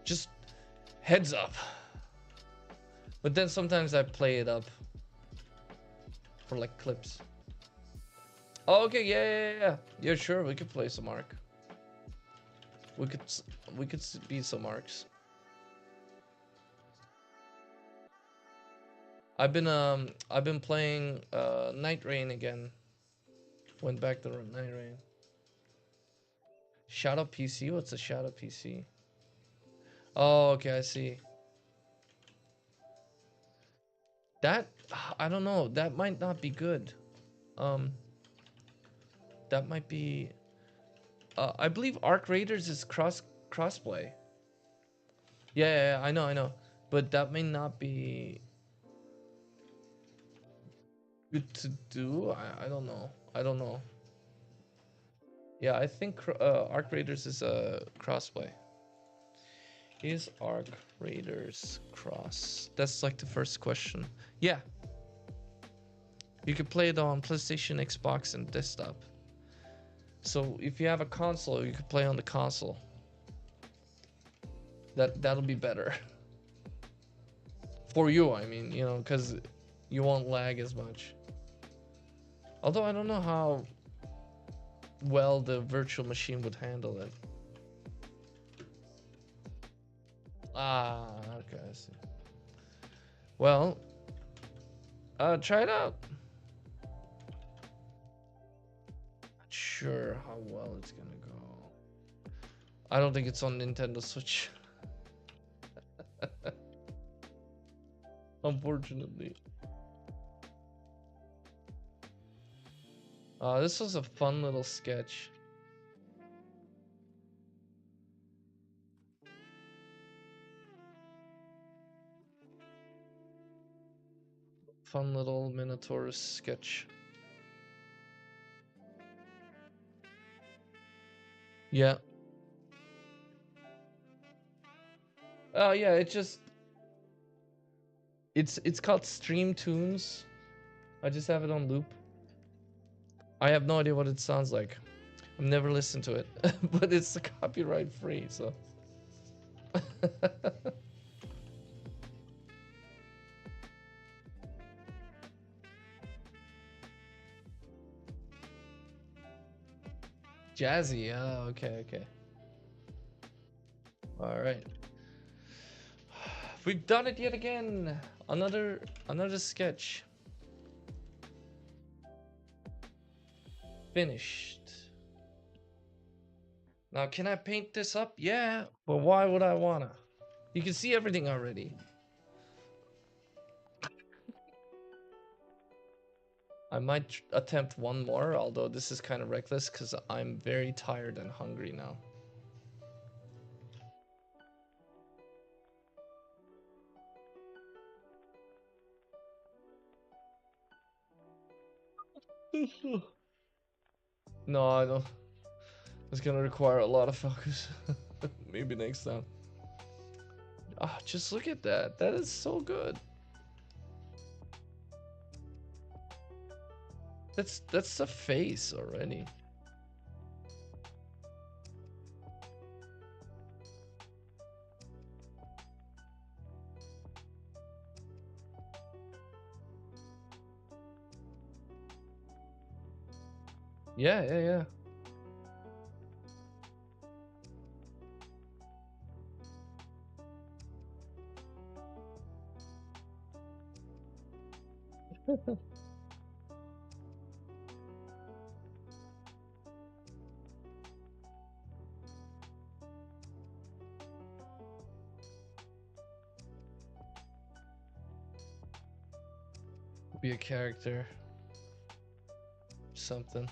just heads up. But then sometimes I play it up for like clips. Oh, okay, yeah. Yeah, sure, we could play some Ark. We could be some Arks. I've been playing Night Rain again. Went back to Night Rain. Shadow PC? What's a Shadow PC? Oh, okay, I see. That I don't know. That might not be good. Um, that might be. I believe Arc Raiders is crossplay. Yeah, I know, but that may not be good to do. I don't know. I don't know. Yeah, I think Arc Raiders is a crossplay. Is Arc Raiders cross? That's like the first question. Yeah. You can play it on PlayStation, Xbox, and desktop. So if you have a console, you could play on the console. That'll be better. For you, I mean, you know, because you won't lag as much. Although I don't know how well the virtual machine would handle it. Ah, okay, I see. Well, try it out. sure how well it's gonna go. I don't think it's on Nintendo Switch. Unfortunately. This was a fun little sketch. Fun little Minotaur sketch. Yeah. Oh yeah, it's called Stream Tunes. I just have it on loop. I have no idea what it sounds like. I've never listened to it, but it's copyright free, so. Jazzy, okay, okay. All right. We've done it yet again. Another sketch. Finished. Now, can I paint this up? Yeah, but why would I wanna? You can see everything already. I might attempt one more, although this is kind of reckless because I'm very tired and hungry now. No, I don't. It's gonna require a lot of focus. Maybe next time. Ah, just look at that. That is so good. That's the face already. Yeah, yeah, yeah. Be a character. Something.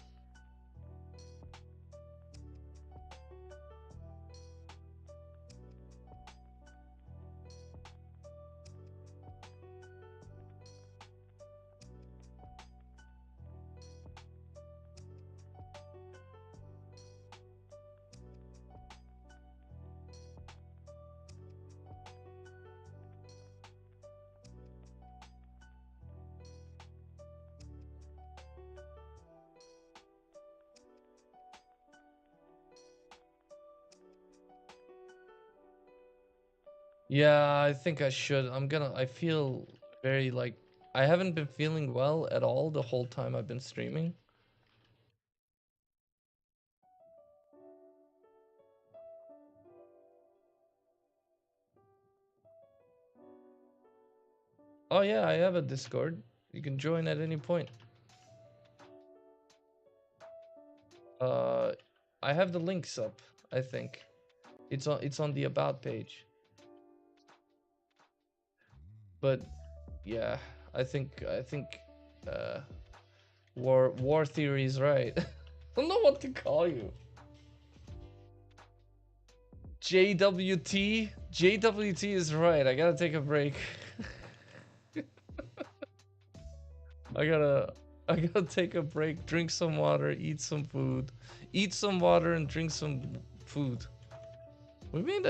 Yeah, I think I should. I feel very like I haven't been feeling well at all the whole time I've been streaming. Oh yeah, I have a Discord. You can join at any point. Uh, I have the links up, I think. It's on the about page. But yeah, I think uh War Theory is right. I don't know what to call you. JWT? JWT is right. I gotta take a break. I gotta take a break, drink some water, eat some food. Eat some water and drink some food. We made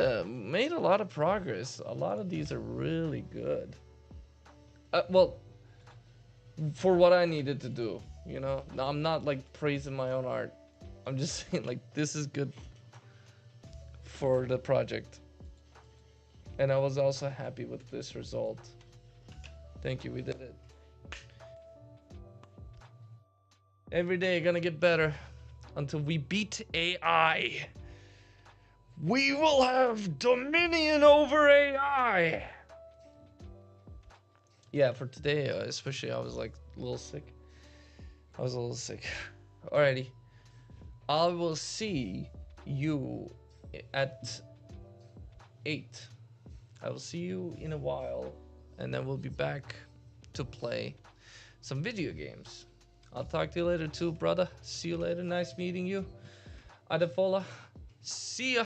a lot of progress. A lot of these are really good. Well, for what I needed to do, you know? No, I'm not like praising my own art. I'm just saying like this is good for the project. And I was also happy with this result. Thank you, we did it. Every day gonna get better until we beat AI. We will have dominion over AI. Yeah, for today, especially, I was like a little sick. I was a little sick. Alrighty. I will see you at 8. I will see you in a while, and then we'll be back to play some video games. I'll talk to you later too, brother. See you later. Nice meeting you. Adefola. See ya.